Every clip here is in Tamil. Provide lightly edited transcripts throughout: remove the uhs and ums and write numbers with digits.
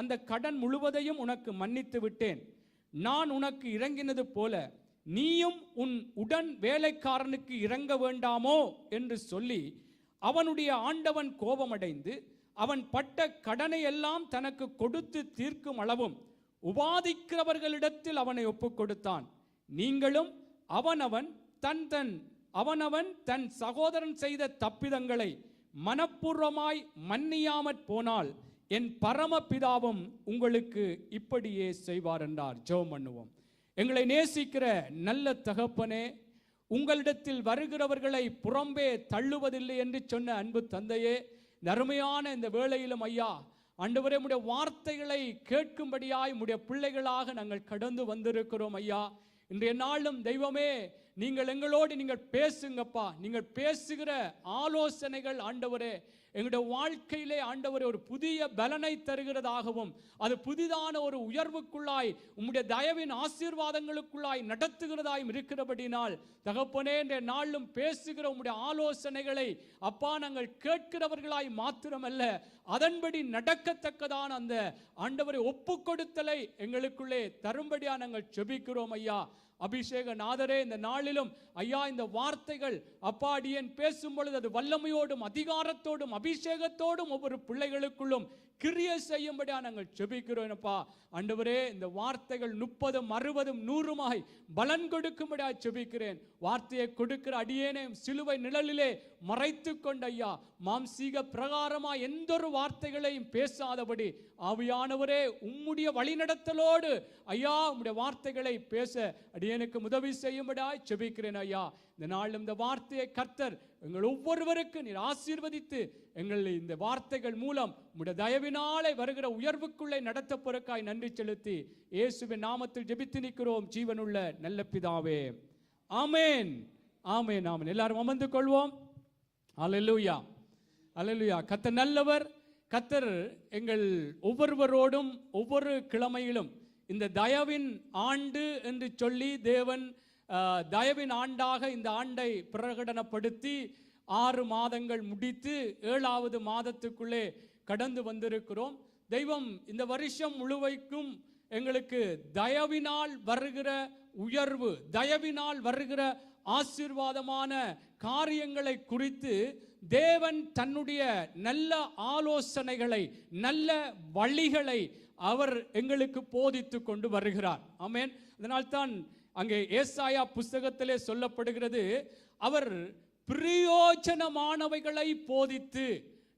அந்த கடன் முழுவதையும் உனக்கு மன்னித்து விட்டேன். நான் உனக்கு இறங்கினது போல நீயும் உன் உடன் வேலைக்காரனுக்கு இறங்க வேண்டாமோ என்று சொல்லி அவனுடைய ஆண்டவன் கோபமடைந்து அவன் பட்ட கடனை எல்லாம் தனக்கு கொடுத்து தீர்க்கும் அளவும் உபாதிக்கிறவர்களிடத்தில் அவனை ஒப்புக் கொடுத்தான். நீங்களும் அவனவன் தன் சகோதரன் செய்த தப்பிதங்களை மனப்பூர்வமாய் மன்னியாமற் போனால் என் பரமபிதாவும் உங்களுக்கு இப்படியே செய்வார் என்றார். ஜெபம் பண்ணுவோம். எங்களை நேசிக்கிற நல்ல தகப்பனே, உங்களிடத்தில் வருகிறவர்களை புறம்பே தள்ளுவதில்லை என்று சொன்ன அன்பு தந்தையே, அருமையான இந்த வேளையிலும் ஐயா ஆண்டவரே, உம்முடைய வார்த்தைகளை கேட்கும்படியாய் உம்முடைய பிள்ளைகளாக நாங்கள் கடந்து வந்திருக்கிறோம் ஐயா. இன்றைய நாளும் தெய்வமே, நீங்கள் எங்களோடு பேசுங்கப்பா. நீங்கள் பேசுகிற ஆலோசனைகள் ஆண்டவரே எங்களுடைய வாழ்க்கையிலே ஆண்டவரே ஒரு புதிய பலனை தருகிறதாகவும் அது புதிதான ஒரு உயர்வுக்குள்ளாய் உம்முடைய தயவின் ஆசீர்வாதங்களுக்குள்ளாய் நடத்துகிறதாயும் இருக்கிறபடினால் தகப்பனே, என்ற நாளும் பேசுகிற உம்முடைய ஆலோசனைகளை அப்பா நாங்கள் கேட்கிறவர்களாய் மாத்திரமல்ல, அதன்படி நடக்கத்தக்கதான அந்த ஆண்டவரை ஒப்புக்கொடுத்தலை எங்களுக்குள்ளே தரும்படியா நாங்கள் ஜெபிக்கிறோம் ஐயா. அபிஷேக நாதரே, இந்த நாளிலும் ஐயா இந்த வார்த்தைகள் அப்பா அடியேன் பேசும் பொழுது அது வல்லமையோடும் அதிகாரத்தோடும் அபிஷேகத்தோடும் ஒவ்வொரு பிள்ளைகளுக்குள்ளும் கிரியை செய்யும்படியா நாங்கள் ஜெபிக்கிறோம்ப்பா. ஆண்டவரே, இந்த வார்த்தைகள் 30, 60, 100 பலன் கொடுக்கும்படியா ஜெபிக்கிறேன். வார்த்தையை கொடுக்கிற அடியேனே சிலுவை நிழலிலே மறைத்து கொண்ட ஐயா மாம்சீக பிரகாரமா எந்த ஒரு வார்த்தைகளையும் பேசாதபடி ஆவியானவரே உம்முடைய வழிநடத்தலோடு ஐயா உம்முடைய வார்த்தைகளை பேச அடியேனுக்கு உதவி செய்யும்படியா ஜெபிக்கிறேன் ஐயா. இந்த நாள் இந்த வார்த்தையை கர்த்தர் எங்கள் ஒவ்வொருவருக்கு நீர் ஆசீர்வதித்து எங்கள் இந்த வார்த்தைகள் மூலம் உம்முடைய தயவினாலே வருகிற உயர்வுக்குள்ளே நடத்த பொறுக்காய் நன்றி செலுத்தி இயேசுவின் நாமத்தில் ஜெபித்து நிற்கிறோம் ஜீவனுள்ள நல்ல பிதாவே. ஆமென், ஆமென், ஆமென். எல்லாரும் அமர்ந்து கொள்வோம். அல்லேலூயா, அல்லேலூயா. கர்த்தர் நல்லவர். கர்த்தர் எங்கள் ஒவ்வொருவரோடும் ஒவ்வொரு கிழமையிலும் இந்த தயவின் ஆண்டு என்று சொல்லி தேவன் தயவின் ஆண்டாக இந்த ஆண்டை பிரகடனப்படுத்தி 6 மாதங்கள் முடித்து 7வது மாதத்துக்குள்ளே கடந்து வந்திருக்கிறோம். தெய்வம் இந்த வருஷம் முழுவதும் எங்களுக்கு தயவினால் வருகிற உயர்வு, தயவினால் வருகிற ஆசீர்வாதமான காரியங்களை குறித்து தேவன் தன்னுடைய நல்ல ஆலோசனைகளை, நல்ல வழிகளை அவர் எங்களுக்கு போதித்து கொண்டு வருகிறார். ஆமென். அதனால்தான் அங்கே ஏசாயா புஸ்தகத்திலே சொல்லப்படுகிறது, அவர் பிரயோஜனமானவைகளை போதித்து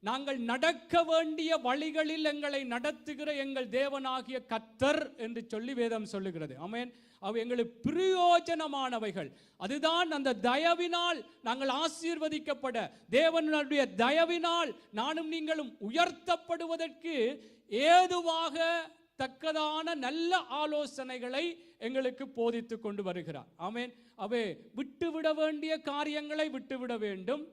நாங்கள் நடக்க வேண்டிய வழிகளில் எங்களை நடத்துகிற எங்கள் தேவனாகிய கர்த்தர் என்று சொல்லி வேதம் சொல்லுகிறது. ஆமென். அவை எங்களுக்கு பிரயோஜனமானவைகள். அதுதான் அந்த தயவினால் நாங்கள் ஆசீர்வதிக்கப்பட, தேவனுடைய தயவினால் நானும் நீங்களும் உயர்த்தப்படுவதற்கு ஏதுவாக தக்கதான நல்ல ஆலோசனைகளை எங்களுக்கு போதித்து கொண்டு வருகிறார். ஆமென். அவை விட்டுவிட வேண்டிய காரியங்களை விட்டுவிட வேண்டும்,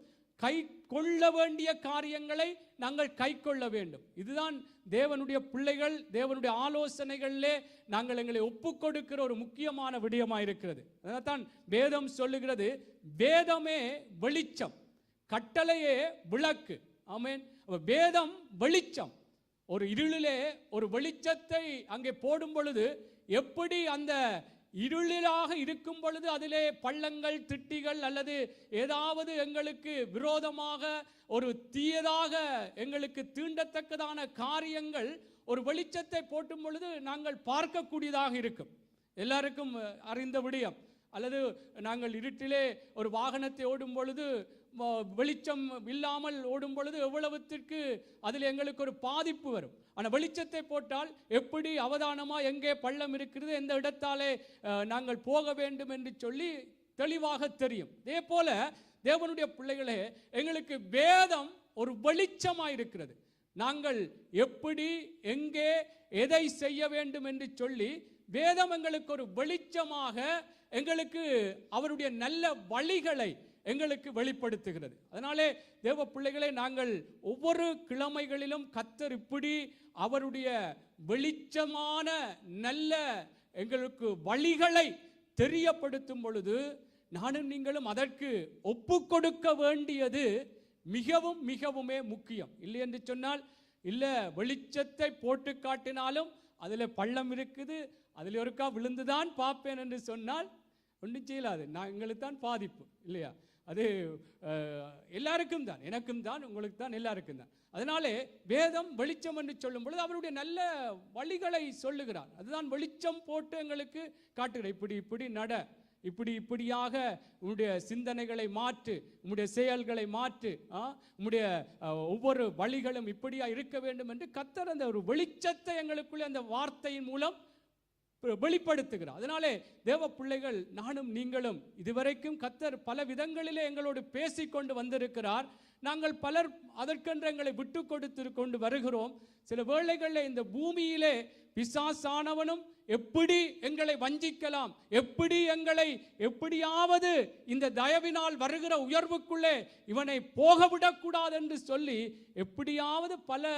கை கொள்ள வேண்டிய காரியங்களை நாங்கள் கை கொள்ள வேண்டும். இதுதான் தேவனுடைய பிள்ளைகள், தேவனுடைய ஆலோசனைகளிலே நாங்கள் எங்களை ஒப்புக் கொடுக்கிற ஒரு முக்கியமான விடயமாக இருக்கிறது. அதான் வேதம் சொல்லுகிறது, வேதமே வெளிச்சம், கட்டளையே விளக்கு. ஆமென். வேதம் வெளிச்சம். ஒரு இருளிலே ஒரு வெளிச்சத்தை அங்கே போடும் பொழுது எப்படி அந்த இருளிலாக இருக்கும் பொழுது அதிலே பள்ளங்கள், திட்டிகள் அல்லது ஏதாவது எங்களுக்கு விரோதமாக ஒரு தீயதாக எங்களுக்கு தீண்டத்தக்கதான காரியங்கள் ஒரு வெளிச்சத்தை போட்டும் பொழுது நாங்கள் பார்க்கக்கூடியதாக இருக்கும். எல்லாருக்கும் அறிந்த விடயம். அல்லது நாங்கள் இருட்டிலே ஒரு வாகனத்தை ஓடும் பொழுது வெளிச்சம் இல்லாமல் ஓடும் பொழுது எவ்வளவுத்திற்கு அதில் எங்களுக்கு ஒரு பாதிப்பு வரும். ஆனால் வெளிச்சத்தை போட்டால் எப்படி அவதானமாக எங்கே பள்ளம் இருக்கிறது, எந்த இடத்தாலே நாங்கள் போக வேண்டும் என்று சொல்லி தெளிவாக தெரியும். இதே போல தேவனுடைய பிள்ளைகளே, எங்களுக்கு வேதம் ஒரு வெளிச்சமாக இருக்கிறது. நாங்கள் எப்படி எங்கே எதை செய்ய வேண்டும் என்று சொல்லி வேதம் எங்களுக்கு ஒரு வெளிச்சமாக எங்களுக்கு அவருடைய நல்ல வழிகளை எங்களுக்கு வெளிப்படுத்துகிறது. அதனாலே தேவ பிள்ளைகளை, நாங்கள் ஒவ்வொரு கிழமைகளிலும் கர்த்தர் இப்படி அவருடைய வெளிச்சமான நல்ல எங்களுக்கு வழிகளை தெரியப்படுத்தும் பொழுது நானும் நீங்களும் அதற்கு ஒப்பு கொடுக்க வேண்டியது மிகவும் மிகவுமே முக்கியம். இல்லை என்று சொன்னால் இல்லை வெளிச்சத்தை போட்டு காட்டினாலும் அதில் பள்ளம் இருக்குது, அதில் ஒருக்கா விழுந்துதான் பார்ப்பேன் என்று சொன்னால் ஒன்றும் செய்யலாது. எங்களுக்கு தான் பாதிப்பு இல்லையா? அது எல்லாருக்கும் தான், எனக்கும் தான், உங்களுக்கு தான், எல்லாருக்கும் தான். அதனாலே வேதம் வெளிச்சம் என்று சொல்லும் பொழுது அவருடைய நல்ல வழிகளை சொல்லுகிறார். அதுதான் வெளிச்சம் போட்டு எங்களுக்கு காட்டுகிறார். இப்படி இப்படி நட, இப்படியாக உன்னுடைய சிந்தனைகளை மாற்று, உன்னுடைய செயல்களை மாற்று, உன்னுடைய ஒவ்வொரு வழிகளும் இப்படியா இருக்க வேண்டும் என்று கர்த்தர் அந்த ஒரு வெளிச்சத்தை எங்களுக்குள்ளே அந்த வார்த்தையின் மூலம் வெளிப்படுத்துகிறார். அதனாலே தேவ பிள்ளைகள், நானும் நீங்களும் இதுவரைக்கும் கர்த்தர் பல விதங்களிலே எங்களோடு பேசிக்கொண்டு வந்திருக்கிறார். நாங்கள் பலர் அதற்கென்று எங்களை விட்டு கொடுத்து கொண்டு வருகிறோம். சில வேளைகளில் இந்த பூமியிலே பிசாசானவனும் எப்படி எங்களை வஞ்சிக்கலாம், எப்படி எங்களை எப்படியாவது இந்த தயவினால் வருகிற உயர்வுக்குள்ளே இவனை போக விடக்கூடாது என்று சொல்லி எப்படியாவது பல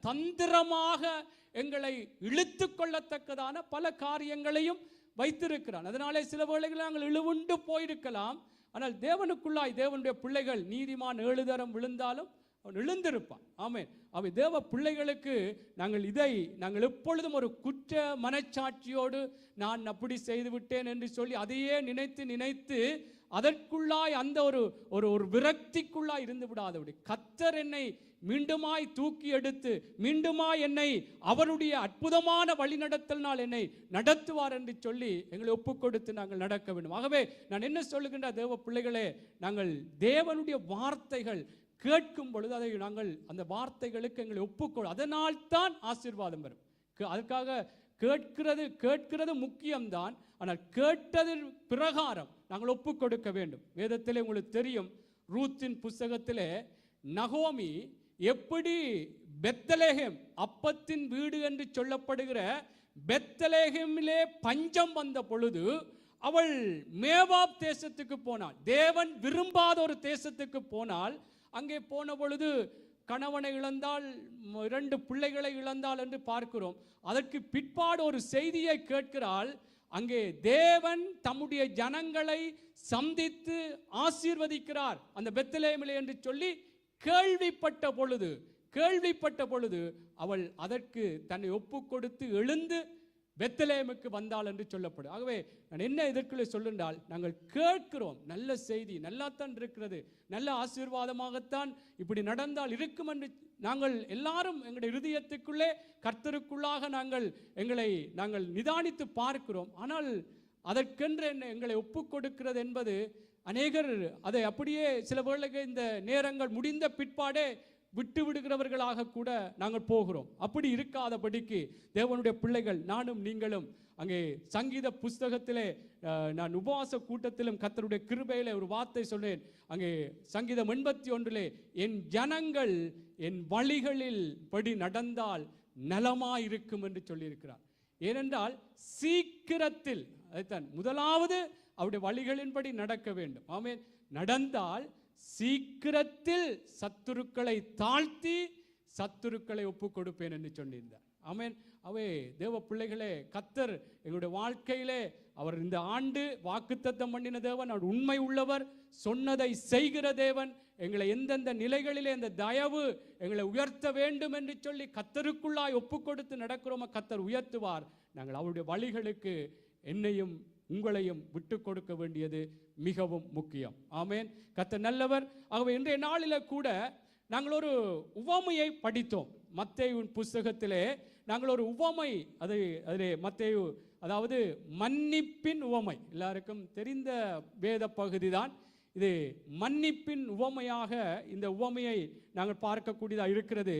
தந்திரமாக எங்களை இழுத்து கொள்ளத்தக்கதான பல காரியங்களையும் வைத்திருக்கிறான். அதனாலே சில வேளைகளில் நாங்கள் இழுவுண்டு போயிருக்கலாம். ஆனால் தேவனுக்குள்ளாய் தேவனுடைய பிள்ளைகள், நீதிமான் 7 தரம் விழுந்தாலும் அவன் எழுந்திருப்பான். ஆமென். அவை தேவ பிள்ளைகளுக்கு நாங்கள் எப்பொழுதும் ஒரு குற்ற மனச்சாட்சியோடு நான் அப்படி செய்து விட்டேன் என்று சொல்லி அதையே நினைத்து அதற்குள்ளாய் அந்த ஒரு விரக்திக்குள்ளாய் இருந்து விடாதபடி, கர்த்தர் என்னை மீண்டுமாய் தூக்கி எடுத்து மீண்டுமாய் என்னை அவருடைய அற்புதமான வழிநடத்தலினால் என்னை நடத்துவார் என்று சொல்லி எங்களை ஒப்புக் கொடுத்து நாங்கள் நடக்க வேண்டும். ஆகவே நான் என்ன சொல்லுகின்ற தேவ பிள்ளைகளே, நாங்கள் தேவனுடைய வார்த்தைகள் கேட்கும் பொழுது அதை நாங்கள் அந்த வார்த்தைகளுக்கு எங்களை ஒப்புக்கொள், அதனால் தான் ஆசீர்வாதம் வரும். அதுக்காக கேட்கிறது முக்கியம்தான். ஆனால் கேட்டதின் பிரகாரம் நாங்கள் ஒப்புக் கொடுக்க வேண்டும். வேதத்திலே உங்களுக்கு தெரியும், ரூத்தின் புஸ்தகத்திலே நகோமி எப்படி பெத்லெகேம், அப்பத்தின் வீடு என்று சொல்லப்படுகிற பெத்லெகேமிலே பஞ்சம் வந்த பொழுது அவள் மேவாப் தேசத்துக்கு போனாள். தேவன் விரும்பாத ஒரு தேசத்துக்கு போனால், அங்கே போன பொழுது கணவனை இழந்தாள், 2 பிள்ளைகளை இழந்தாள் என்று பார்க்கிறோம். அதற்கு பிற்பாடு ஒரு செய்தியை கேட்கிறாள். அங்கே தேவன் தம்முடைய ஜனங்களை சந்தித்து ஆசீர்வதிக்கிறார் அந்த பெத்லெகேமிலே என்று சொல்லி கேள்விப்பட்ட பொழுது அவள் அதற்கு தன்னை ஒப்பு கொடுத்து எழுந்து பெத்லெகேமுக்கு வந்தாள் என்று சொல்லப்படும். ஆகவே நான் என்ன இதற்குள்ளே சொல்லுண்டால், நாங்கள் கேட்கிறோம் நல்ல செய்தி, நல்லாத்தான் இருக்கிறது, நல்ல ஆசீர்வாதமாகத்தான் இப்படி நடந்தால் இருக்கும் என்று நாங்கள் எல்லாரும் எங்களுடைய இருதயத்துக்குள்ளே கர்த்தருக்குள்ளாக நாங்கள் நிதானித்து பார்க்கிறோம். ஆனால் அதற்கென்று எங்களை ஒப்பு கொடுக்கிறது என்பது அநேகர் அதை அப்படியே சில வேளைகள் இந்த நேரங்கள் முடிந்த பிற்பாடே விட்டு விடுகிறவர்களாக கூட நாங்கள் போகிறோம். அப்படி இருக்காதபடிக்கு தேவனுடைய பிள்ளைகள், நானும் நீங்களும், அங்கே சங்கீத புஸ்தகத்திலே நான் உபவாச கூட்டத்திலும் கர்த்தருடைய கிருபையிலே ஒரு வார்த்தை சொன்னேன். அங்கே சங்கீதம் 81 என் ஜனங்கள் என் வழிகளில் படி நடந்தால் நலமாயிருக்கும் என்று சொல்லியிருக்கிறார். ஏனென்றால் சீக்கிரத்தில், அதைத்தான் முதலாவது அவருடைய வழிகளின்படி நடக்க வேண்டும். ஆமென். நடந்தால் சீக்கிரத்தில் சத்துருக்களை தாழ்த்தி சத்துருக்களை ஒப்பு கொடுப்பேன் என்று சொன்னிருந்தார். ஆமென். அவே தேவ பிள்ளைகளே, கர்த்தர் எங்களுடைய வாழ்க்கையிலே அவர் இந்த ஆண்டு வாக்குத்தத்தம் பண்ணின தேவன், அவர் உண்மை உள்ளவர், சொன்னதை செய்கிற தேவன். எங்களை எந்தெந்த நிலைகளிலே அந்த தயவு எங்களை உயர்த்த வேண்டும் என்று சொல்லி கர்த்தருக்குள்ளாய் ஒப்பு கொடுத்து நடக்கிறோமோ கர்த்தர் உயர்த்துவார். நாங்கள் அவருடைய வழிகளுக்கு என்னையும் உங்களையும் விட்டு கொடுக்க வேண்டியது மிகவும் முக்கியம். ஆமென். கர்த்தர் நல்லவர். ஆகவே இன்றைய நாளில கூட நாங்கள் ஒரு உவமையை படித்தோம். மத்தேயுவின் புஸ்தகத்திலே நாங்கள் ஒரு உவமை, அதிலே மத்தேயு, அதாவது மன்னிப்பின் உவமை, எல்லாருக்கும் தெரிந்த வேத பகுதி தான் இது. மன்னிப்பின் உவமையாக இந்த உவமையை நாங்கள் பார்க்கக்கூடியதாக இருக்கிறது.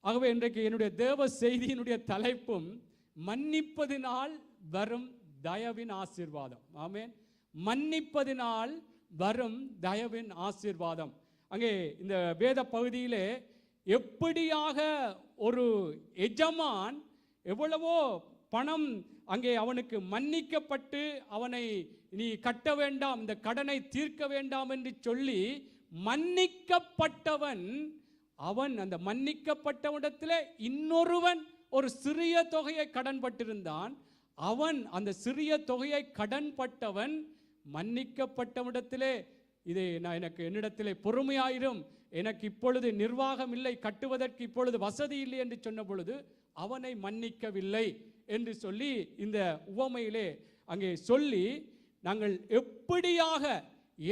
ஆகவே இன்றைக்கு என்னுடைய தேவ செய்தியினுடைய தலைப்பும் மன்னிப்பதினால் வரும் தயவின் ஆசீர்வாதம். ஆமென். மன்னிப்பதினால் வரும் தயவின் ஆசீர்வாதம். அங்கே இந்த வேத பகுதியிலே எப்படியாக ஒரு எஜமான் எவ்வளவோ பணம் அங்கே அவனுக்கு மன்னிக்கப்பட்டு அவனை நீ கட்ட வேண்டாம், இந்த கடனை தீர்க்க வேண்டாம் என்று சொல்லி மன்னிக்கப்பட்டவன், அவன் அந்த மன்னிக்கப்பட்டவனிடத்திலே இன்னொருவன் ஒரு சிறிய தொகையை கடன் பட்டிருந்தான். அவன் அந்த சிறிய தொகையை கடன் பட்டவன் மன்னிக்கப்பட்டவனிடத்திலே, இதை நான் என்னிடத்திலே பொறுமையாயிரும், எனக்கு இப்பொழுது நிர்வாகம் இல்லை, கட்டுவதற்கு இப்பொழுது வசதி இல்லை என்று சொன்ன பொழுது அவனை மன்னிக்கவில்லை என்று சொல்லி இந்த உவமையிலே அங்கே சொல்லி, நாங்கள் எப்படியாக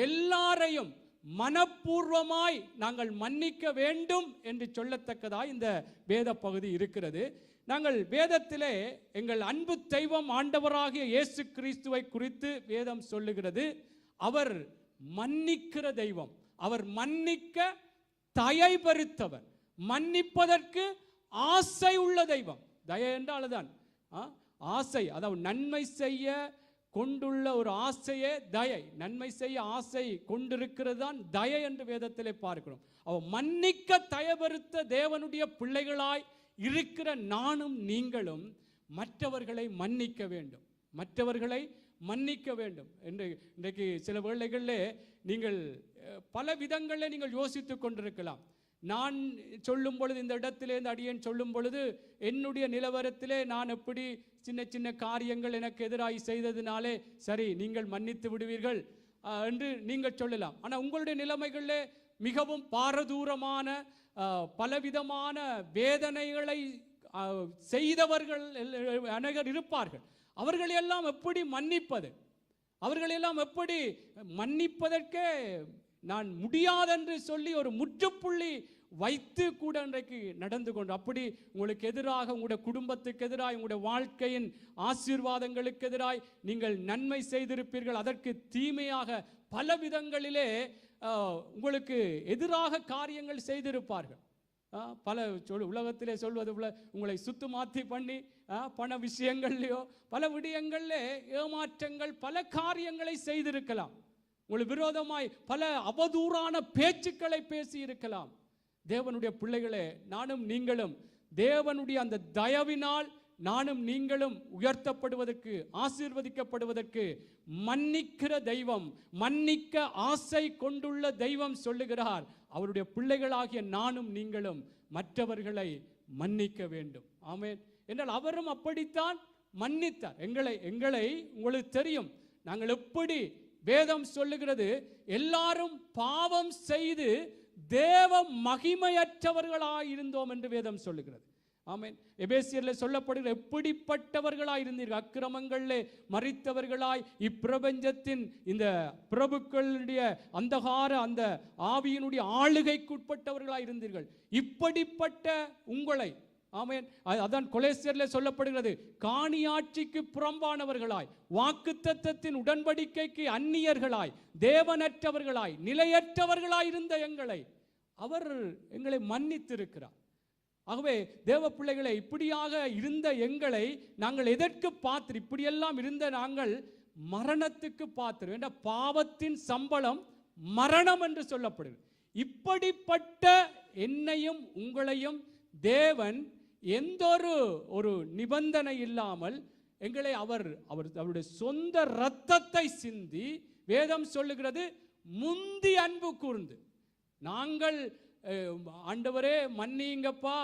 எல்லாரையும் மனப்பூர்வமாய் நாங்கள் மன்னிக்க வேண்டும் என்று சொல்லத்தக்கதாய் இந்த வேத பகுதி இருக்கிறது. நாங்கள் வேதத்திலே எங்கள் அன்பு தெய்வம் ஆண்டவராகிய இயேசு கிறிஸ்துவை குறித்து வேதம் சொல்லுகிறது. அவர் மன்னிக்கிற தெய்வம், அவர் மன்னிக்க தயை பெருத்தவர், மன்னிப்பதற்கு ஆசை உள்ள தெய்வம். தயை என்றால் தான் ஆசை, அதாவது நன்மை செய்ய கொண்டுள்ள ஒரு ஆசையே தயை. நன்மை செய்ய ஆசை கொண்டிருக்கிறது தான் தயை என்று வேதத்திலே பார்க்கிறோம். அவர் மன்னிக்க தயபெருத்த தேவனுடைய பிள்ளைகளாய் இருக்கிற நானும் நீங்களும் மற்றவர்களை மன்னிக்க வேண்டும், மற்றவர்களை மன்னிக்க வேண்டும் என்று இன்றைக்கு சில வேளைகளிலே நீங்கள் பல விதங்களில் நீங்கள் யோசித்துக் கொண்டிருக்கலாம். நான் சொல்லும் பொழுது, இந்த இடத்திலே இந்த அடியேன் சொல்லும் பொழுது, என்னுடைய நிலவரத்திலே நான் எப்படி சின்ன சின்ன காரியங்கள் எனக்கு எதிராகி செய்ததினாலே சரி நீங்கள் மன்னித்து விடுவீர்கள் என்று நீங்கள் சொல்லலாம். ஆனால் உங்களுடைய நிலைமைகளிலே மிகவும் பாரதூரமான பலவிதமான வேதனைகளை செய்தவர்கள் அநேகர் இருப்பார்கள். அவர்களெல்லாம் எப்படி மன்னிப்பது? அவர்களெல்லாம் எப்படி மன்னிப்பதற்கே நான் முடியாதென்று சொல்லி ஒரு முற்றுப்புள்ளி வைத்து கூட இன்றைக்கு நடந்து கொண்டு, அப்படி உங்களுக்கு எதிராக, உங்களுடைய குடும்பத்துக்கு எதிராக, உங்களுடைய வாழ்க்கையின் ஆசீர்வாதங்களுக்கு எதிராய் நீங்கள் நன்மை செய்திருப்பீர்கள். அதற்கு தீமையாக பல விதங்களிலே உங்களுக்கு எதிராக காரியங்கள் செய்திருப்பார்கள். பல உலகத்திலே சொல்வது போல உங்களை சுத்து மாற்றி பண்ணி பண விஷயங்கள்லையோ பல விடயங்களிலே ஏமாற்றங்கள், பல காரியங்களை செய்திருக்கலாம். உங்களுக்கு விரோதமாய் பல அவதூறான பேச்சுக்களை பேசி இருக்கலாம். தேவனுடைய பிள்ளைகளே, நானும் நீங்களும் தேவனுடைய அந்த தயவினால் நானும் நீங்களும் உயர்த்தப்படுவதற்கு, ஆசீர்வதிக்கப்படுவதற்கு மன்னிக்கிற தெய்வம், மன்னிக்க ஆசை கொண்டுள்ள தெய்வம் சொல்லுகிறார், அவருடைய பிள்ளைகளாகிய நானும் நீங்களும் மற்றவர்களை மன்னிக்க வேண்டும். ஆமென். என்றால் அவரும் அப்படித்தான் மன்னித்தார். எங்களை உங்களுக்கு தெரியும், நாங்கள் எப்படி வேதம் சொல்லுகிறது, எல்லாரும் பாவம் செய்து தேவ மகிமையற்றவர்களாய் இருந்தோம் என்று வேதம் சொல்லுகிறது. ஆமென். எபேசியரில் சொல்லப்படுகிற எப்படிப்பட்டவர்களாய் இருந்தீர்கள், அக்கிரமங்களிலே மரித்தவர்களாய், இப்பிரபஞ்சத்தின் இந்த பிரபுக்களுடைய அந்தகார அந்த ஆவியினுடைய ஆளுகைக்குட்பட்டவர்களாய் இருந்தீர்கள். இப்படிப்பட்ட உங்களை, ஆமென், அதான் கொலோசியரில் சொல்லப்படுகிறது, காணியாட்சிக்கு புறம்பானவர்களாய், வாக்குத்தத்தத்தின் உடன்படிக்கைக்கு அந்நியர்களாய், தேவனற்றவர்களாய், நிலையற்றவர்களாய் இருந்த எங்களை மன்னித்திருக்கிறார். ஆகவே தேவ பிள்ளைகளை, இப்படியாக இருந்த எங்களை நாங்கள் எதற்கு பாத்திரம்? இப்படியெல்லாம் இருந்த நாங்கள் மரணத்துக்கு பாத்திரம். என்ற பாவத்தின் சம்பளம் மரணம் என்று சொல்லப்படுகிறது. இப்படிப்பட்ட என்னையும் உங்களையும் தேவன் எந்த ஒரு நிபந்தனை இல்லாமல் எங்களை அவருடைய சொந்த இரத்தத்தை சிந்தி, வேதம் சொல்லுகிறது, முந்தி அன்பு கூர்ந்து, நாங்கள் ஆண்டவரே மன்னிங்கப்பா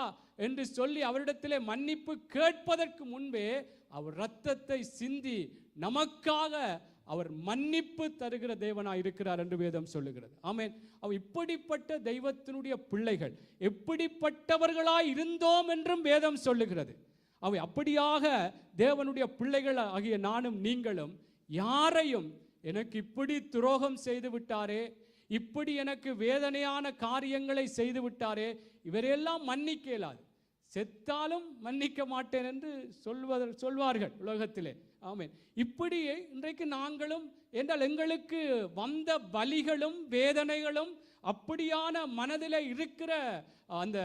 என்று சொல்லி அவரிடத்திலே மன்னிப்பு கேட்பதற்கு முன்பே அவர் இரத்தத்தை சிந்தி நமக்காக அவர் மன்னிப்பு தருகிற தேவனாய் இருக்கிறார் என்று வேதம் சொல்லுகிறது. ஆமென். அவர் இப்படிப்பட்ட தெய்வத்தினுடைய பிள்ளைகள் எப்படிப்பட்டவர்களாய் இருந்தோம் என்றும் வேதம் சொல்லுகிறது. அவை அப்படியாக தேவனுடைய பிள்ளைகள் ஆகிய நானும் நீங்களும் யாரையும், எனக்கு இப்படி துரோகம் செய்து விட்டாரே, இப்படி எனக்கு வேதனையான காரியங்களை செய்து விட்டாரே, இவரையெல்லாம் மன்னிக்க இயலாது, செத்தாலும் மன்னிக்க மாட்டேன் என்று சொல்வார்கள் உலகத்திலே. ஆமென். இப்படியே இன்றைக்கு நாங்களும், என்றால் எங்களுக்கு வந்த வலிகளும் வேதனைகளும், அப்படியான மனதில் இருக்கிற அந்த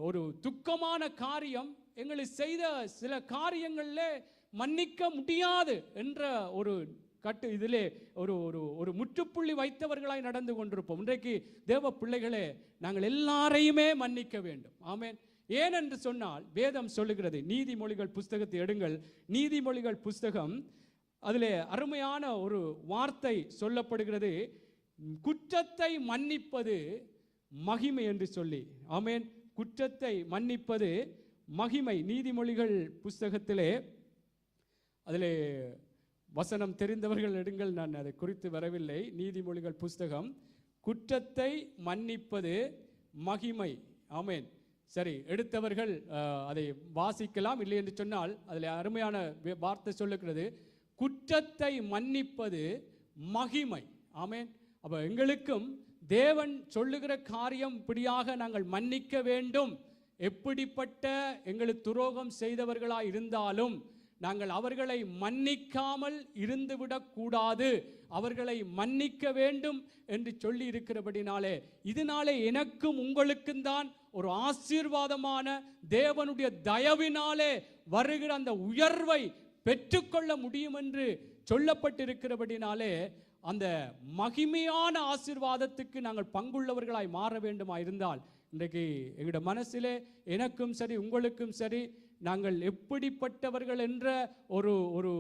ஒரு துக்கமான காரியம், எங்களுக்கு செய்த சில காரியங்களில் மன்னிக்க முடியாது என்ற ஒரு இதிலே ஒரு முற்றுப்புள்ளி வைத்தவர்களாய் நடந்து கொண்டிருப்போம். இன்றைக்கு தேவ பிள்ளைகளே, நாங்கள் எல்லாரையுமே மன்னிக்க வேண்டும். ஆமென். ஏனென்று சொன்னால் வேதம் சொல்லுகிறது, நீதிமொழிகள் புஸ்தகத்தை எடுங்கள், நீதிமொழிகள் புஸ்தகம், அதிலே அருமையான ஒரு வார்த்தை சொல்லப்படுகிறது, குற்றத்தை மன்னிப்பது மகிமை என்று சொல்லி. ஆமென். குற்றத்தை மன்னிப்பது மகிமை. நீதிமொழிகள் புஸ்தகத்திலே, அதிலே வசனம் தெரிந்தவர்கள் எடுங்கள், நான் அதை குறித்து வரவில்லை. நீதிமொழிகள் புஸ்தகம், குற்றத்தை மன்னிப்பது மகிமை. ஆமென். சரி, எடுத்தவர்கள் அதை வாசிக்கலாம். இல்லை என்று சொன்னால் அதில் அருமையான வார்த்தை சொல்லுகிறது, குற்றத்தை மன்னிப்பது மகிமை. ஆமென். அப்போ எங்களுக்கும் தேவன் சொல்லுகிற காரியம் இப்படியாக நாங்கள் மன்னிக்க வேண்டும். எப்படிப்பட்ட எங்களுக்கு துரோகம் செய்தவர்களாக இருந்தாலும் நாங்கள் அவர்களை மன்னிக்காமல் இருந்துவிடக் கூடாது, அவர்களை மன்னிக்க வேண்டும் என்று சொல்லி இருக்கிறபடினாலே இதனாலே எனக்கும் உங்களுக்கும் தான் ஒரு ஆசீர்வாதமான தேவனுடைய தயவினாலே வருகிற அந்த உயர்வை பெற்றுக்கொள்ள முடியும் என்று சொல்லப்பட்டிருக்கிறபடினாலே அந்த மகிமையான ஆசீர்வாதத்துக்கு நாங்கள் பங்குள்ளவர்களாய் மாற வேண்டுமா இருந்தால் இன்றைக்கு எங்களுடைய மனசிலே எனக்கும் சரி உங்களுக்கும் சரி நாங்கள் எப்படிப்பட்டவர்கள் என்ற ஒரு ஒரு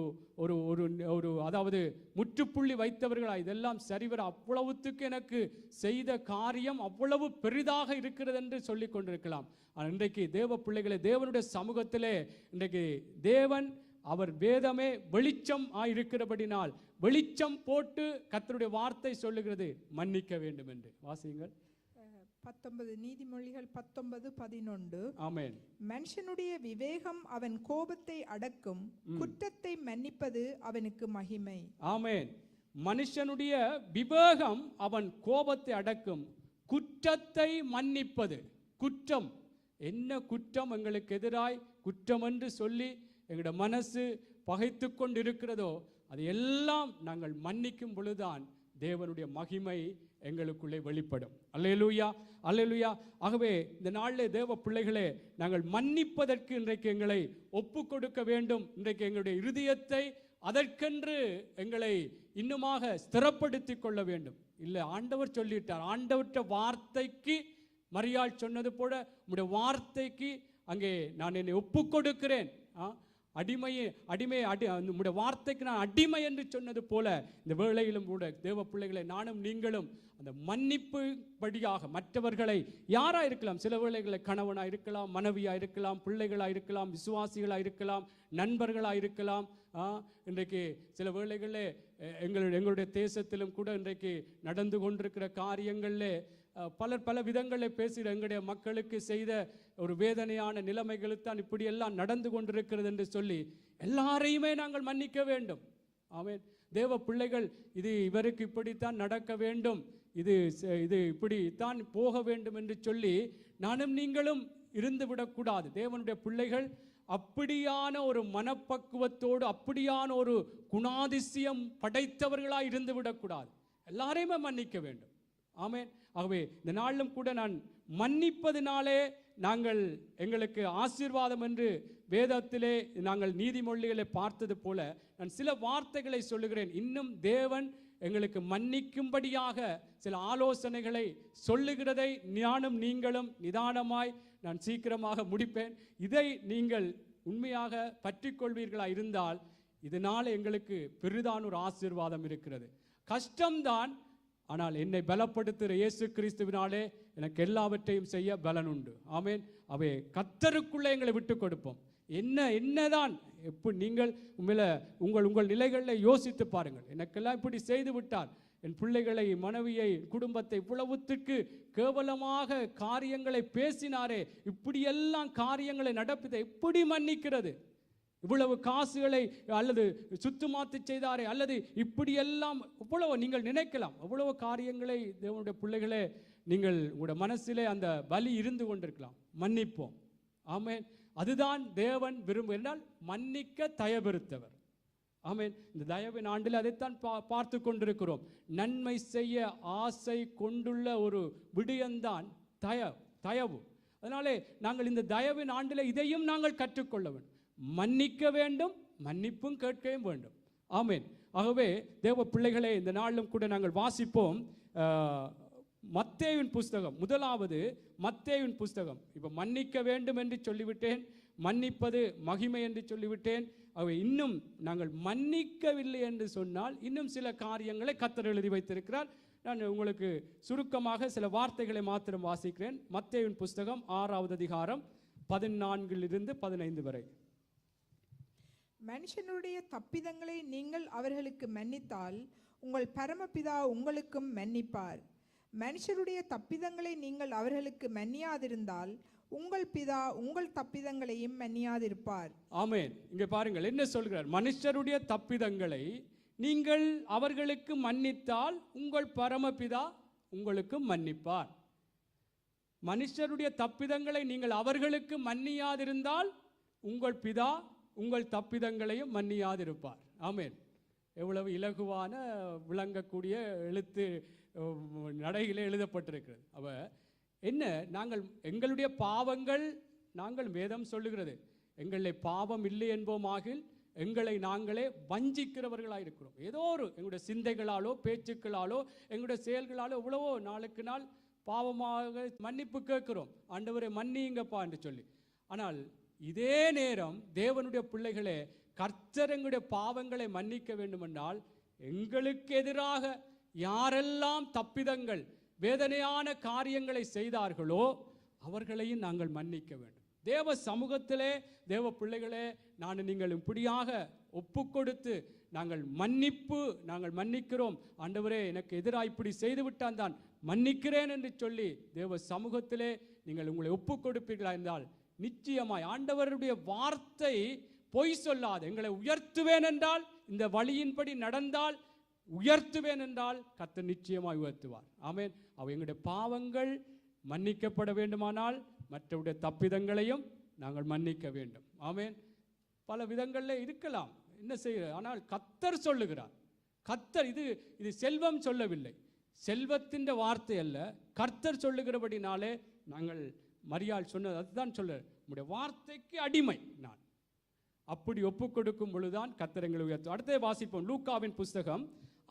ஒரு ஒரு ஒரு அதாவது முற்றுப்புள்ளி வைத்தவர்களா இதெல்லாம் சரிவர அவ்வளவுத்துக்கு எனக்கு செய்த காரியம் அவ்வளவு பெரிதாக இருக்கிறது என்று சொல்லிக் கொண்டிருக்கலாம். ஆனால் இன்றைக்கு தேவ பிள்ளைகளே, தேவனுடைய சமூகத்திலே இன்றைக்கு தேவன் அவர் வேதமே வெளிச்சம் ஆயிருக்கிறபடினால் வெளிச்சம் போட்டு கர்த்தருடைய வார்த்தை சொல்லுகிறது மன்னிக்க வேண்டும் என்று. வாசியுங்கள். 19 நீதிமொழிகள் 19:11. ஆமென். மனுஷனுடைய விவேகம் அவன் கோபத்தை அடக்கும், குற்றத்தை மன்னிப்பது அவனுக்கு மகிமை. ஆமென். மனுஷனுடைய விவேகம் அவன் கோபத்தை அடக்கும், குற்றத்தை மன்னிப்பது. குற்றம் என்ன குற்றம் எங்களுக்கு எதிராய் குற்றம் என்று சொல்லி எங்களுடைய மனசு பகைத்து கொண்டு இருக்கிறதோ அது எல்லாம் நாங்கள் மன்னிக்கும் பொழுதுதான் தேவனுடைய மகிமை எங்களுக்குள்ளே வெளிப்படும். அல்லேலூயா, அல்லேலூயா. ஆகவே இந்த நாளிலே தேவ பிள்ளைகளே, நாங்கள் மன்னிப்பதற்கு இன்றைக்கு எங்களை ஒப்பு கொடுக்க வேண்டும். இன்றைக்கு எங்களுடைய இருதயத்தை அதற்கென்று எங்களை இன்னுமாக ஸ்திரப்படுத்திக் கொள்ள வேண்டும். இல்லை, ஆண்டவர் சொல்லிட்டார். ஆண்டவற்ற வார்த்தைக்கு மரியாள் சொன்னது போல உம்முடைய வார்த்தைக்கு அங்கே நான் என்னை ஒப்பு கொடுக்கிறேன். உம்முடைய வார்த்தைக்கு நான் அடிமை என்று சொன்னது போல இந்த வேளையிலும் கூட தேவ பிள்ளைகளை நானும் நீங்களும் அந்த மன்னிப்பு படியாக மற்றவர்களை யாரா இருக்கலாம், சில வேளைகளை கணவனா இருக்கலாம், மனைவியா இருக்கலாம், பிள்ளைகளா இருக்கலாம், விசுவாசிகளா இருக்கலாம், நண்பர்களா இருக்கலாம். இன்றைக்கு சில வேளைகளில் எங்களுடைய தேசத்திலும் கூட இன்றைக்கு நடந்து கொண்டிருக்கிற காரியங்களில் பல விதங்களில் பேசுகிற எங்களுடைய மக்களுக்கு செய்த ஒரு வேதனையான நிலைமைகளுக்கு இப்படியெல்லாம் நடந்து கொண்டிருக்கிறது என்று சொல்லி எல்லாரையுமே நாங்கள் மன்னிக்க வேண்டும். ஆமென். தேவ பிள்ளைகள் இது இவருக்கு இப்படித்தான் நடக்க வேண்டும், இது இப்படித்தான் போக வேண்டும் என்று சொல்லி நானும் நீங்களும் இருந்து விடக்கூடாது. தேவனுடைய பிள்ளைகள் அப்படியான ஒரு மனப்பக்குவத்தோடு அப்படியான ஒரு குணாதிசயம் படைத்தவர்களாக இருந்து விடக்கூடாது. எல்லாரையுமே மன்னிக்க வேண்டும். ஆமென். ஆகவே இந்த நாளிலும் கூட நான் மன்னிப்பதினாலே நாங்கள் எங்களுக்கு ஆசீர்வாதம் என்று வேதத்திலே நாங்கள் நீதிமொழிகளை பார்த்தது போல நான் சில வார்த்தைகளை சொல்லுகிறேன். இன்னும் தேவன் எங்களுக்கு மன்னிக்கும்படியாக சில ஆலோசனைகளை சொல்லுகிறதை நானும் நீங்களும் நிதானமாய் நான் சீக்கிரமாக முடிப்பேன். இதை நீங்கள் உண்மையாக பற்றி கொள்வீர்களா இருந்தால் இதனால் எங்களுக்கு பெரிதான ஒரு ஆசீர்வாதம் இருக்கிறது. கஷ்டம்தான், ஆனால் என்னை பலப்படுத்துகிற இயேசு கிறிஸ்துவினாலே எனக்கு எல்லாவற்றையும் செய்ய பலன் உண்டு. ஆமென். அவை கர்த்தருக்குள்ளே எங்களை விட்டு கொடுப்போம். என்னதான் எப்படி நீங்கள் உங்கள் நிலைகளில் யோசித்து பாருங்கள். எனக்கெல்லாம் இப்படி செய்து விட்டார், என் பிள்ளைகளை, மனைவியை, குடும்பத்தை இவ்வளவுத்துக்கு கேவலமாக காரியங்களை பேசினாரே, இப்படியெல்லாம் காரியங்களை நடப்பித்த எப்படி மன்னிக்கிறது? இவ்வளவு காசுகளை அல்லது சுத்தமாத்து செய்தாரே, அல்லது இப்படியெல்லாம் இவ்வளவு நீங்கள் நினைக்கலாம். அவ்வளவு காரியங்களை தேவனுடைய பிள்ளைகளே நீங்கள் உங்களுடைய மனசிலே அந்த வலி இருந்து கொண்டிருக்கலாம். மன்னிப்போம். ஆமென். அதுதான் தேவன் விரும்புகிறால் மன்னிக்க தயவிருத்தவர். ஆமென். இந்த தயவின் ஆண்டில் அதைத்தான் பார்த்து கொண்டிருக்கிறோம். நன்மை செய்ய ஆசை கொண்டுள்ள ஒரு விடயம்தான் தயவு. அதனாலே நாங்கள் இந்த தயவின் ஆண்டில் இதையும் நாங்கள் கற்றுக்கொள்ள வேண்டும். மன்னிக்க வேண்டும், மன்னிப்பும் கேட்கவும் வேண்டும். ஆமென். ஆகவே தேவ பிள்ளைகளே, இந்த நாளிலும் கூட நாங்கள் வாசிப்போம் மத்தேயுவின் புஸ்தகம். முதலாவது மத்தேயுவின் புஸ்தகம். இப்போ மன்னிக்க வேண்டும் என்று சொல்லிவிட்டேன், மன்னிப்பது மகிமை என்று சொல்லிவிட்டேன். அவை இன்னும் நாங்கள் மன்னிக்கவில்லை என்று சொன்னால் இன்னும் சில காரியங்களை கர்த்தர் எழுதி வைத்திருக்கிறார். நான் உங்களுக்கு சுருக்கமாக சில வார்த்தைகளை மாத்திரம் வாசிக்கிறேன். மத்தேயுவின் புஸ்தகம் 6வது அதிகாரம் 14 15 வரை. மனுஷனுடைய தப்பிதங்களை நீங்கள் அவர்களுக்கு மன்னித்தால் உங்கள் பரமபிதா உங்களுக்கும் மன்னிப்பார். மனுஷருடைய தப்பிதங்களை நீங்கள் அவர்களுக்கு மன்னியாதிருந்தால் உங்கள் பிதா உங்கள் தப்பிதங்களையும் மன்னியாதிருப்பார். ஆமென். இங்கே பாருங்கள் என்ன சொல்கிறார். மனுஷருடைய தப்பிதங்களை நீங்கள் அவர்களுக்கு மன்னித்தால் உங்கள் பரமபிதா உங்களுக்கு மன்னிப்பார். மனுஷருடைய தப்பிதங்களை நீங்கள் அவர்களுக்கு மன்னியாதிருந்தால் உங்கள் பிதா உங்கள் தப்பிதங்களையும் மன்னியாதிருப்பார். ஆமென். எவ்வளவு இலகுவான விளங்கக்கூடிய எழுத்து நடையிலே எழுதப்பட்டிருக்கிறது. அவ என்ன, நாங்கள் எங்களுடைய பாவங்கள், நாங்கள் வேதம் சொல்லுகிறது எங்களை பாவம் இல்லை என்போமாகில் எங்களை நாங்களே வஞ்சிக்கிறவர்களாக இருக்கிறோம். ஏதோ ஒரு எங்களுடைய சிந்தைகளாலோ பேச்சுக்களாலோ எங்களுடைய செயல்களாலோ எவ்வளவோ நாளுக்கு நாள் பாவமாக மன்னிப்பு கேட்கிறோம். ஆண்டவரை மன்னியுங்கப்பா என்று சொல்லி. ஆனால் இதே நேரம் தேவனுடைய பிள்ளைகளே, கர்த்தர் எங்களுடைய பாவங்களை மன்னிக்க வேண்டுமென்றால் எங்களுக்கு எதிராக யாரெல்லாம் தப்பிதங்கள் வேதனையான காரியங்களை செய்தார்களோ அவர்களையும் நாங்கள் மன்னிக்க வேண்டும். தேவ சமூகத்திலே தேவ பிள்ளைகளே, நீங்கள் இப்படியாக ஒப்பு கொடுத்து நாங்கள் மன்னிக்கிறோம் ஆண்டவரே, எனக்கு எதிராக இப்படி செய்து விட்டான் தான் மன்னிக்கிறேன் என்று சொல்லி தேவ சமூகத்திலே நீங்கள் உங்களை ஒப்பு கொடுப்பீர்களா என்றால் நிச்சயமாய் ஆண்டவருடைய வார்த்தை பொய் சொல்லாது. எங்களை உயர்த்துவேன் என்றால், இந்த வழியின்படி நடந்தால் உயர்த்துவேன் என்றால் கர்த்தர் நிச்சயமாய் உயர்த்துவார். ஆமென். எங்களுடைய பாவங்கள் மன்னிக்கப்பட வேண்டுமானால் மற்றவருடைய தப்பிதங்களையும் நாங்கள் மன்னிக்க வேண்டும். ஆமென். பல விதங்களில் இருக்கலாம், என்ன செய்ய, ஆனால் கர்த்தர் சொல்லுகிறார். கர்த்தர் இது செல்வம் சொல்லவில்லை, செல்வத்தின் வார்த்தை அல்ல, கர்த்தர் சொல்லுகிறபடினாலே நாங்கள் மரியாள் சொன்னது அதுதான் சொல்ல, உங்களுடைய வார்த்தைக்கு அடிமை நான். அப்படி ஒப்பு கொடுக்கும் பொழுதுதான் கர்த்தர் எங்களை உயர்த்தும். அடுத்தே வாசிப்போம். லூக்காவின் புஸ்தகம்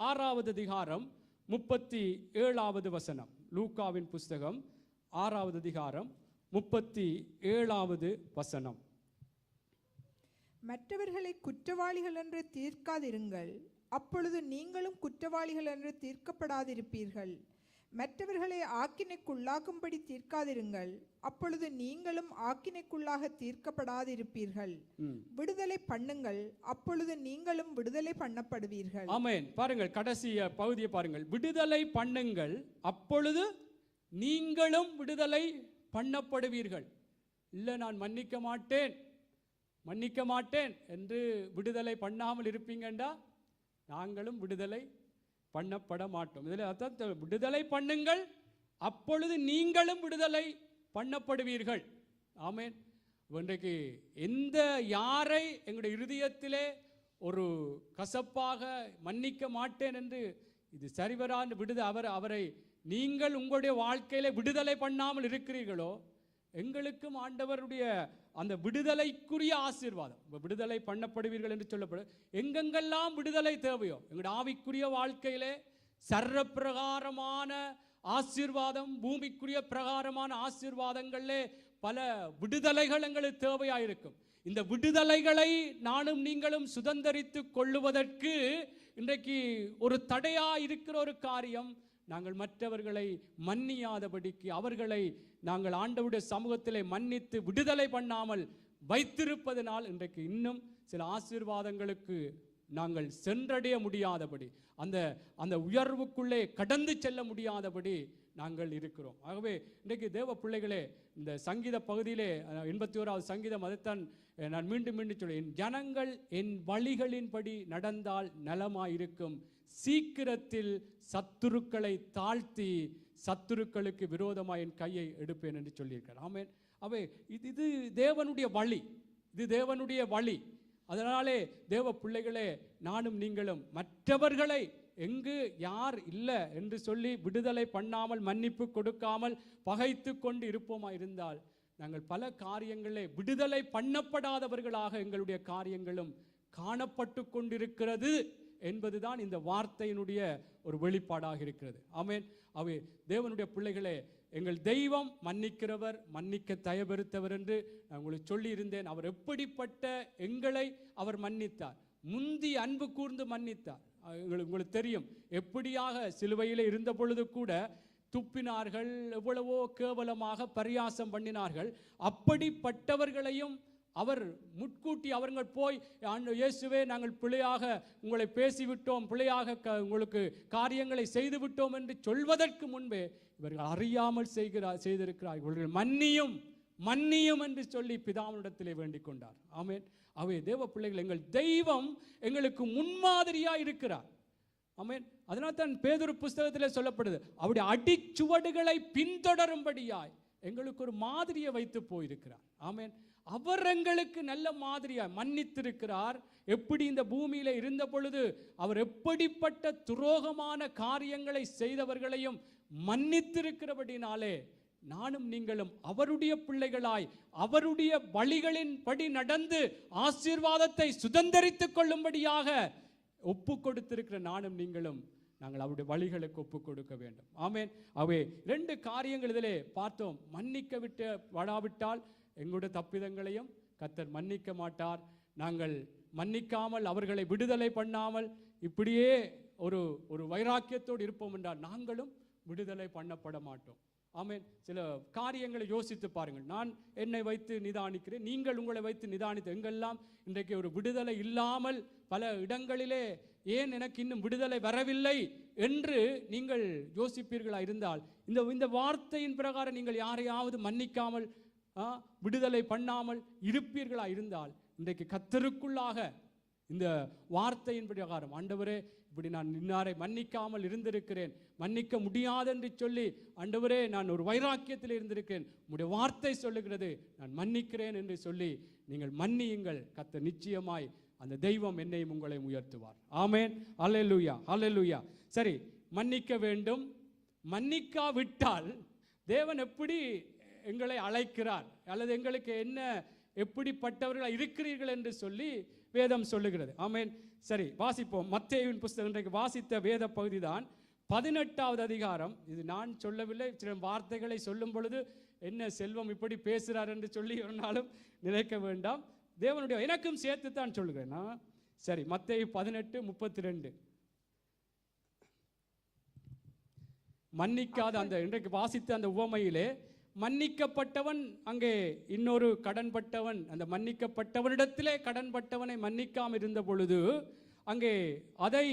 6வது அதிகாரம் 37வது வசனம். லூக்காவின் புஸ்தகம் 6வது அதிகாரம் 37வது வசனம். மற்றவர்களை குற்றவாளிகள் என்று தீர்க்காதிருங்கள், அப்பொழுது நீங்களும் குற்றவாளிகள் என்று தீர்க்கப்படாதிருப்பீர்கள். மற்றவர்களை ஆக்கினைக்குள்ளாக்கும்படி தீர்க்காதிருங்கள், அப்பொழுது நீங்களும் ஆக்கினைக்குள்ளாக தீர்க்கப்படாதிருப்பீர்கள். விடுதலை பண்ணுங்கள், அப்பொழுது நீங்களும் விடுதலை பண்ணப்படுவீர்கள். ஆமென். பாருங்கள், கடைசி பகுதியை பாருங்கள். விடுதலை பண்ணுங்கள், அப்பொழுது நீங்களும் விடுதலை பண்ணப்படுவீர்கள். இல்லை, நான் மன்னிக்க மாட்டேன் என்று விடுதலை பண்ணாமல் இருப்பீங்கண்டா நாங்களும் விடுதலை பண்ணப்பட மாட்டோம். இதில் அர்த்தம், விடுதலை பண்ணுங்கள், அப்பொழுது நீங்களும் விடுதலை பண்ணப்படுவீர்கள். ஆமென். இன்றைக்கு யாரை எங்களுடைய இருதயத்திலே ஒரு கசப்பாக மன்னிக்க மாட்டேன் என்று இது சரிவரான அவரை நீங்கள் உங்களுடைய வாழ்க்கையில விடுதலை பண்ணாமல் இருக்கிறீர்களோ, எங்களுக்கும் ஆண்டவருடைய அந்த விடுதலைக்குரிய ஆசீர்வாதம், விடுதலை பண்ணப்படுவீர்கள் என்று சொல்லப்படும். எங்கெங்கெல்லாம் விடுதலை தேவையோ எங்களுடைய ஆவிக்குரிய வாழ்க்கையிலே சர்வப்பிரகாரமான ஆசீர்வாதம், பூமிக்குரிய பிரகாரமான ஆசீர்வாதங்களிலே பல விடுதலைகள் எங்களுக்கு தேவையாயிருக்கும். இந்த விடுதலைகளை நானும் நீங்களும் சுதந்தரித்து கொள்ளுவதற்கு இன்றைக்கு ஒரு தடையா இருக்கிற ஒரு காரியம், நாங்கள் மற்றவர்களை மன்னியாதபடிக்கு அவர்களை நாங்கள் ஆண்டவருடைய சமூகத்திலே மன்னித்து விடுதலை பண்ணாமல் வைத்திருப்பதனால் இன்றைக்கு இன்னும் சில ஆசீர்வாதங்களுக்கு நாங்கள் சென்றடைய முடியாதபடி, அந்த உயர்வுக்குள்ளே கடந்து செல்ல முடியாதபடி நாங்கள் இருக்கிறோம். ஆகவே இன்றைக்கு தேவ பிள்ளைகளே, இந்த சங்கீத பகுதியிலே 81வது சங்கீதம் அதைத்தான் நான் மீண்டும் சொல்லேன். ஜனங்கள் என் வழிகளின்படி நடந்தால் நலமாயிருக்கும், சீக்கிரத்தில் சத்துருக்களை தாழ்த்தி சத்துருக்களுக்கு விரோதமாக என் கையை எடுப்பேன் என்று சொல்லியிருக்கார். ஆமென். இது தேவனுடைய வழி, இது தேவனுடைய வழி. அதனாலே தேவ பிள்ளைகளே, நானும் நீங்களும் மற்றவர்களை எங்கு யார் இல்லை என்று சொல்லி விடுதலை பண்ணாமல் மன்னிப்பு கொடுக்காமல் பகைத்து கொண்டு இருப்போமா இருந்தால் நாங்கள் பல காரியங்களே விடுதலை பண்ணப்படாதவர்களாக எங்களுடைய காரியங்களும் காணப்பட்டு கொண்டிருக்கிறது என்பதுதான் இந்த வார்த்தையினுடைய ஒரு வெளிப்பாடாக இருக்கிறது. ஆமென். தேவனுடைய பிள்ளைகளே, எங்கள் தெய்வம் மன்னிக்கிறவர், மன்னிக்க தயபெருத்தவர் என்று நான் உங்களுக்கு சொல்லி இருந்தேன். அவர் எப்படிப்பட்ட எங்களை அவர் மன்னித்தார், முந்தி அன்பு கூர்ந்து மன்னித்தார். உங்களுக்கு தெரியும், எப்படியாக சிலுவையில் இருந்த பொழுது கூட துப்பினார்கள், எவ்வளவோ கேவலமாக பரியாசம் பண்ணினார்கள். அப்படிப்பட்டவர்களையும் அவர் முட்கூட்டி அவர்கள் போய் இயேசுவே நாங்கள் பிழையாக உங்களை பேசிவிட்டோம், பிழையாக உங்களுக்கு காரியங்களை செய்து விட்டோம் என்று சொல்வதற்கு முன்பே இவர்கள் அறியாமல் செய்திருக்கிறார், இவர்கள் மன்னியும் என்று சொல்லி பிதாவினிடத்திலே வேண்டிக் கொண்டார். ஆமென். அவை தேவ பிள்ளைகள், எங்கள் தெய்வம் எங்களுக்கு முன்மாதிரியாக இருக்கிறார். ஆமென். அதனால் தான் பேதுரு புஸ்தகத்திலே சொல்லப்படுது, அவருடைய அடிச்சுவடுகளை பின்தொடரும்படியாய் எங்களுக்கு ஒரு மாதிரியை வைத்து போயிருக்கிறார். ஆமென். அவர் எங்களுக்கு நல்ல மாதிரியாய் மன்னித்திருக்கிறார். எப்படி இந்த பூமியில இருந்த பொழுது அவர் எப்படிப்பட்ட துரோகமான காரியங்களை செய்தவர்களையும் மன்னித்திருக்கிறபடினாலே நானும் நீங்களும் அவருடைய பிள்ளைகளாய் அவருடைய வழிகளின் படி நடந்து ஆசீர்வாதத்தை சுதந்தரித்துக் கொள்ளும்படியாக ஒப்பு கொடுத்திருக்கிற நானும் நீங்களும் நாங்கள் அவருடைய வழிகளுக்கு ஒப்பு கொடுக்க வேண்டும். ஆமென். அவை 2 காரியங்கள் இதிலே பார்த்தோம். மன்னிக்க விடாவிட்டால் எங்களுடைய தப்பிதங்களையும் கர்த்தர் மன்னிக்க மாட்டார். நாங்கள் மன்னிக்காமல் அவர்களை விடுதலை பண்ணாமல் இப்படியே ஒரு வைராக்கியத்தோடு இருப்போம் என்றால் நாங்களும் விடுதலை பண்ணப்பட மாட்டோம். ஆமென். சில காரியங்களை யோசித்து பாருங்கள். நான் என்னை வைத்து நிதானிக்கிறேன், நீங்கள் உங்களை வைத்து நிதானித்து எங்கெல்லாம் இன்றைக்கு ஒரு விடுதலை இல்லாமல் பல இடங்களிலே ஏன் எனக்கு இன்னும் விடுதலை வரவில்லை என்று நீங்கள் யோசிப்பீர்களா இருந்தால் இந்த வார்த்தையின் பிரகாரம் நீங்கள் யாரையாவது மன்னிக்காமல் விடுதலை பண்ணாமல் இருப்பீர்களா இருந்தால் இன்றைக்கு கர்த்தருக்குள்ளாக இந்த வார்த்தையின் பிரகாரம், ஆண்டவரே இப்படி நான் இன்னாரை மன்னிக்காமல் இருந்திருக்கிறேன், மன்னிக்க முடியாது என்று சொல்லி ஆண்டவரே நான் ஒரு வைராக்கியத்தில் இருந்திருக்கிறேன், உம்முடைய வார்த்தை சொல்லுகிறது நான் மன்னிக்கிறேன் என்று சொல்லி நீங்கள் மன்னியுங்கள். கர்த்தர் நிச்சயமாய் அந்த தெய்வம் என்னையும் உங்களையும் உயர்த்துவார். ஆமென். அல்லேலூயா, அல்லேலூயா. சரி, மன்னிக்க வேண்டும். மன்னிக்காவிட்டால் தேவன் எப்படி எங்களை அழைக்கிறார் அல்லது எங்களுக்கு என்ன எப்படிப்பட்டவர்கள் இருக்கிறீர்கள் என்று சொல்லி வேதம் சொல்லுகிறது. ஆமென். சரி, வாசிப்போம். மத்தேயுவின் புஸ்தகம் இன்றைக்கு வாசித்த வேத பகுதி தான் 18வது அதிகாரம். இது நான் சொல்லவில்லை, சில வார்த்தைகளை சொல்லும் பொழுது என்ன செல்வம் இப்படி பேசுகிறார் என்று சொல்லி ஒரு நாளும் நினைக்க வேண்டாம். தேவனுடைய எனக்கும் சேர்த்து தான் சொல்லுகிறேன். சரி, மத்தேயு 18:32 மன்னிக்காத அந்த இன்றைக்கு வாசித்த அந்த உவமையிலே மன்னிக்கப்பட்டவன் அங்கே இன்னொரு கடன்பட்டவன், அந்த மன்னிக்கப்பட்டவனிடத்திலே கடன்பட்டவனை மன்னிக்காமல் இருந்த பொழுது அங்கே அதை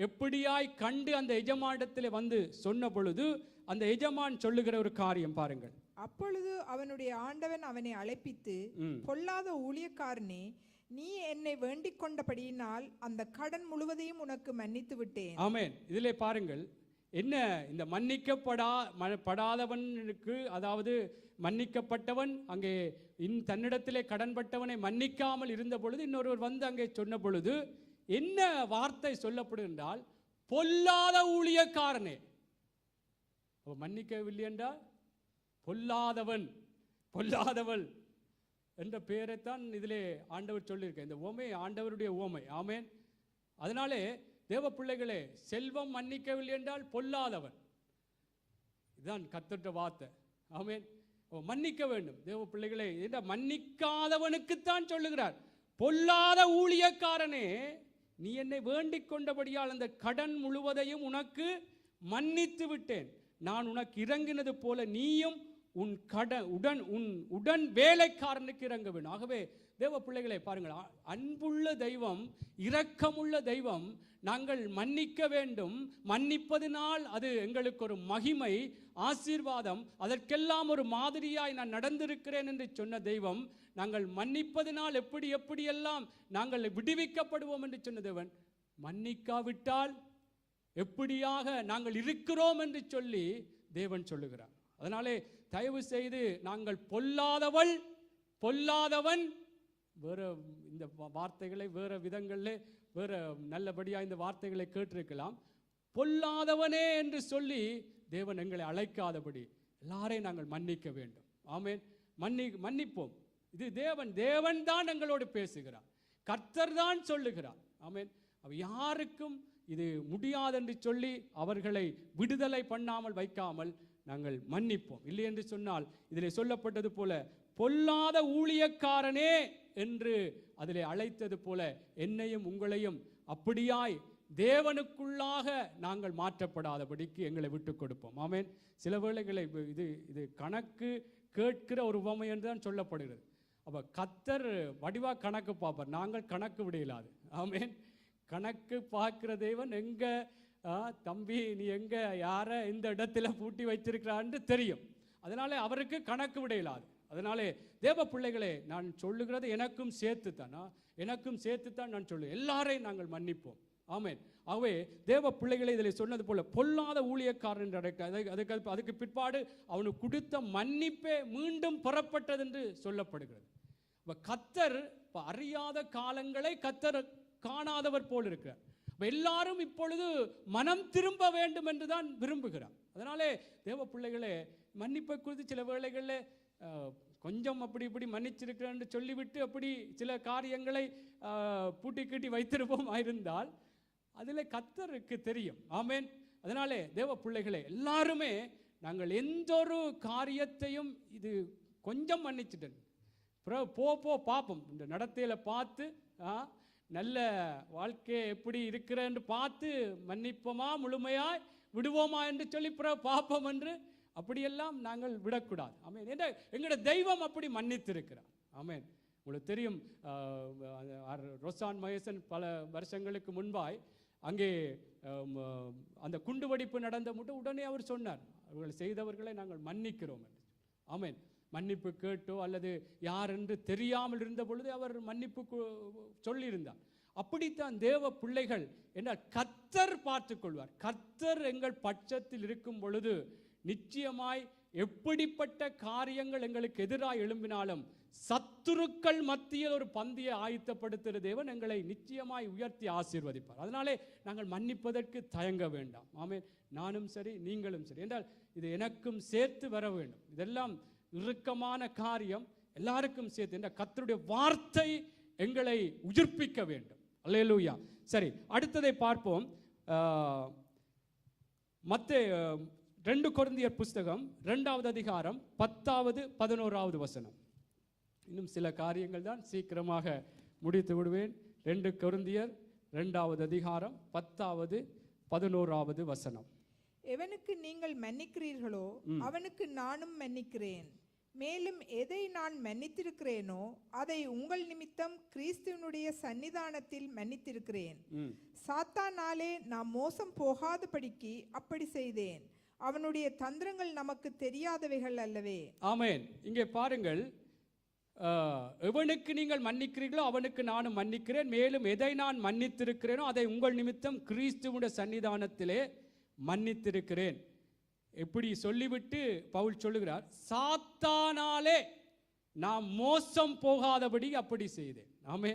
எப்படியாய் கண்டு அந்த எஜமானிடத்திலே வந்து சொன்ன பொழுது அந்த எஜமான் சொல்லுகிற ஒரு காரியம் பாருங்கள். அப்பொழுது அவனுடைய ஆண்டவன் அவனை அழைப்பித்து, பொல்லாத ஊழியக்காரனே, நீ என்னை வேண்டிக் கொண்டபடியினால் அந்த கடன் முழுவதையும் உனக்கு மன்னித்து விட்டேன். ஆமென். இதிலே பாருங்கள் என்ன, இந்த மன்னிக்கப்படாதவனுக்கு, அதாவது மன்னிக்கப்பட்டவன் அங்கே தன்னிடத்திலே கடன்பட்டவனை மன்னிக்காமல் இருந்த பொழுது இன்னொருவர் வந்து அங்கே சொன்ன பொழுது என்ன வார்த்தை சொல்லப்படும் என்றால், பொல்லாத ஊழியக்காரனே. மன்னிக்கவில்லை என்றால் பொல்லாதவள் என்ற பெயரைத்தான் இதிலே ஆண்டவர் சொல்லியிருக்க. இந்த உவமை ஆண்டவருடைய உவமை. ஆமென். அதனாலே தேவ பிள்ளைகளே, செல்வம் மன்னிக்கவில்லை என்றால் பொல்லாதவன், இதுதான் கர்த்தருடைய வார்த்தை. ஆமென். மன்னிக்க வேண்டும் தேவ பிள்ளைகளே. மன்னிக்காதவனுக்குத்தான் சொல்லுகிறார், பொல்லாத ஊழியக்காரனே, நீ என்னை வேண்டிக் கொண்டபடியால் அந்த கடன் முழுவதையும் உனக்கு மன்னித்து விட்டேன். நான் உனக்கு இறங்கினது போல நீயும் உன் உடன் வேலைக்காரனுக்கு இறங்க வேண்டும். ஆகவே தேவ பிள்ளைகளை பாருங்கள், அன்புள்ள தெய்வம், இரக்கமுள்ள தெய்வம். நாங்கள் மன்னிக்க வேண்டும். மன்னிப்பதினால் அது எங்களுக்கு ஒரு மகிமை, ஆசீர்வாதம். அதற்கெல்லாம் ஒரு மாதிரியாய் நான் நடந்திருக்கிறேன் என்று சொன்ன தெய்வம். நாங்கள் மன்னிப்பதினால் எப்படியெல்லாம் நாங்கள் விடுவிக்கப்படுவோம் என்று சொன்ன தேவன். மன்னிக்காவிட்டால் எப்படியாக நாங்கள் இருக்கிறோம் என்று சொல்லி தேவன் சொல்லுகிறார். அதனாலே தயவு செய்து நாங்கள் பொல்லாதவன் வேற இந்த வார்த்தைகளை வேற விதங்களில் வேற நல்லபடியாக இந்த வார்த்தைகளை கேட்டிருக்கலாம். பொல்லாதவனே என்று சொல்லி தேவன் எங்களை அழைக்காதபடி எல்லாரையும் நாங்கள் மன்னிக்க வேண்டும். ஆமென். மன்னிப்போம். இது தேவன் தான் எங்களோடு பேசுகிறார், கர்த்தர் தான் சொல்லுகிறார். ஆமென். யாருக்கும் இது முடியாது என்று சொல்லி அவர்களை விடுதலை பண்ணாமல் வைக்காமல் நாங்கள் மன்னிப்போம். இல்லை என்று சொன்னால் இதிலே சொல்லப்பட்டது போல பொல்லாத ஊழியக்காரனே என்று அதிலே அழைத்தது போல என்னையும் உங்களையும் அப்படியாய் தேவனுக்குள்ளாக நாங்கள் மாற்றப்படாதபடிக்கு எங்களை விட்டு கொடுப்போம். ஆமென். சில வேளைகளை இது கணக்கு கேட்கிற ஒரு உவமை என்று தான் சொல்லப்படுகிறது. அப்போ கர்த்தர் வடிவா கணக்கு பார்ப்பார், நாங்கள் கணக்கு விடையிலாது. ஆமென். கணக்கு பார்க்கிற தேவன் எங்க தம்பி நீ எங்க யாரை இந்த இடத்துல பூட்டி வைத்திருக்கிறான்னு தெரியும். அதனாலே அவருக்கு கணக்கு விடையிலாது. அதனாலே தேவ பிள்ளைகளே, நான் சொல்லுகிறது எனக்கும் சேர்த்துத்தான் நான் சொல்லுவேன். எல்லாரையும் நாங்கள் மன்னிப்போம். ஆமென். ஆகவே தேவ பிள்ளைகளை இதில் சொன்னது போல பொல்லாத ஊழியக்காரன் அதுக்கு பிற்பாடு அவனுக்கு கொடுத்த மன்னிப்பே மீண்டும் பெறப்பட்டது என்று சொல்லப்படுகிறது. கர்த்தர் அறியாத காலங்களை கர்த்தர் காணாதவர் போல் இருக்கிறார். எல்லாரும் இப்பொழுது மனம் திரும்ப வேண்டும் என்று தான் விரும்புகிறார். அதனாலே தேவ பிள்ளைகளே, மன்னிப்பை குறித்து சில வேளைகளில் கொஞ்சம் அப்படி இப்படி மன்னிச்சிருக்கிறேன் சொல்லிவிட்டு அப்படி சில காரியங்களை பூட்டி கட்டி வைத்திருப்போம் இருந்தால் அதில் கர்த்தருக்கு தெரியும். ஆமென். அதனாலே தேவ பிள்ளைகளே, எல்லாருமே நாங்கள் எந்த ஒரு காரியத்தையும் இது கொஞ்சம் மன்னிச்சுட்டேன் பார்ப்போம், இந்த நடத்தையில் பார்த்து நல்ல வாழ்க்கையை எப்படி இருக்கிறேன்னு பார்த்து மன்னிப்போமா முழுமையாய் விடுவோமா என்று சொல்லி பார்ப்போம் என்று அப்படியெல்லாம் நாங்கள் விடக்கூடாது. ஆமென். எங்களோட தெய்வம் அப்படி மன்னித்திருக்கிறார். ஆமென். உங்களுக்கு தெரியும், ரோசான் மகேசன் பல வருஷங்களுக்கு முன்பாய் அங்கே அந்த குண்டுவெடிப்பு நடந்த மட்டும் உடனே அவர் சொன்னார், அவர்கள் செய்தவர்களை நாங்கள் மன்னிக்கிறோம் என்று. ஆமென். மன்னிப்பு கேட்டோ அல்லது யார் என்று தெரியாமல் இருந்த பொழுது அவர் மன்னிப்பு சொல்லியிருந்தார். அப்படித்தான் தேவ பிள்ளைகள் என்றால் கர்த்தர் பார்த்துக் கொள்வார். கர்த்தர் எங்கள் பட்சத்தில் இருக்கும் பொழுது நிச்சயமாய் எப்படிப்பட்ட காரியங்கள் எங்களுக்கு எதிராக எழும்பினாலும் சத்துருக்கள் மத்தியில் ஒரு பந்தியை ஆயத்தப்படுத்துகிற தேவன் எங்களை நிச்சயமாய் உயர்த்தி ஆசீர்வதிப்பார். அதனாலே நாங்கள் மன்னிப்பதற்கு தயங்க வேண்டாம். ஆமென். நானும் சரி நீங்களும் சரி என்றால் இது எனக்கும் சேர்த்து வர வேண்டும். இதெல்லாம் இறுக்கமான காரியம், எல்லாருக்கும் சேர்த்து என்ற கர்த்தருடைய வார்த்தை எங்களை உயிர்ப்பிக்க வேண்டும். அல்லேலூயா. சரி, அடுத்ததை பார்ப்போம். மத்தேயு 2 கொரிந்தியர் புஸ்தகம் 2வது அதிகாரம் 10வது 11வது வசனம். இன்னும் சில காரியங்கள் தான் சீக்கிரமாக முடித்து விடுவேன். 2 கொரிந்தியர் 2வது அதிகாரம் 10வது 11வது வசனம். எவனுக்கு நீங்கள் மன்னிக்கிறீர்களோ அவனுக்கு நானும் மன்னிக்கிறேன். மேலும் எதை நான் மன்னித்திருக்கிறேனோ அதை உங்கள் நிமித்தம் கிறிஸ்துவனுடைய சன்னிதானத்தில் மன்னித்திருக்கிறேன். சாத்தானாலே நாம் மோசம் போகாதபடிக்கு அப்படி செய்தேன். அவனுடைய தந்திரங்கள் நமக்கு தெரியாதவைகள் அல்லவே. ஆமென். இங்கே பாருங்கள், எவனுக்கு நீங்கள் மன்னிக்கிறீர்களோ அவனுக்கு நானும் மன்னிக்கிறேன். மேலும் எதை நான் மன்னித்திருக்கிறேனோ அதை உங்கள் நிமித்தம் கிறிஸ்துவனுடைய சன்னிதானத்திலே மன்னித்திருக்கிறேன். எப்படி சொல்லிவிட்டு பவுல் சொல்லுகிறார், சாத்தானாலே நாம் மோசம் போகாதபடி அப்படி செய்தேன். ஆமே.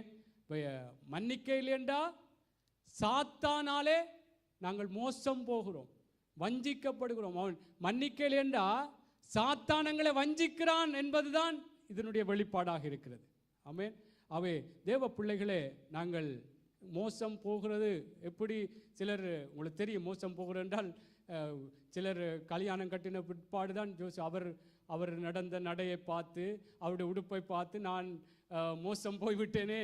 மன்னிக்க இல்லையென்றா சாத்தானாலே நாங்கள் மோசம் போகிறோம், வஞ்சிக்கப்படுகிறோம். அவன் மன்னிக்க இல்லையென்றா சாத்தானங்களை வஞ்சிக்கிறான் என்பதுதான் இதனுடைய வெளிப்பாடாக இருக்கிறது. ஆமென். அவை தேவ பிள்ளைகளே, நாங்கள் மோசம் போகிறது எப்படி? சிலர் உங்களுக்கு தெரியும், மோசம் போகிறது என்றால் சிலர் கல்யாணம் கட்டின பிற்பாடு தான் அவர் நடந்த நடையை பார்த்து அவருடைய உடுப்பை பார்த்து நான் மோசம் போய்விட்டேனே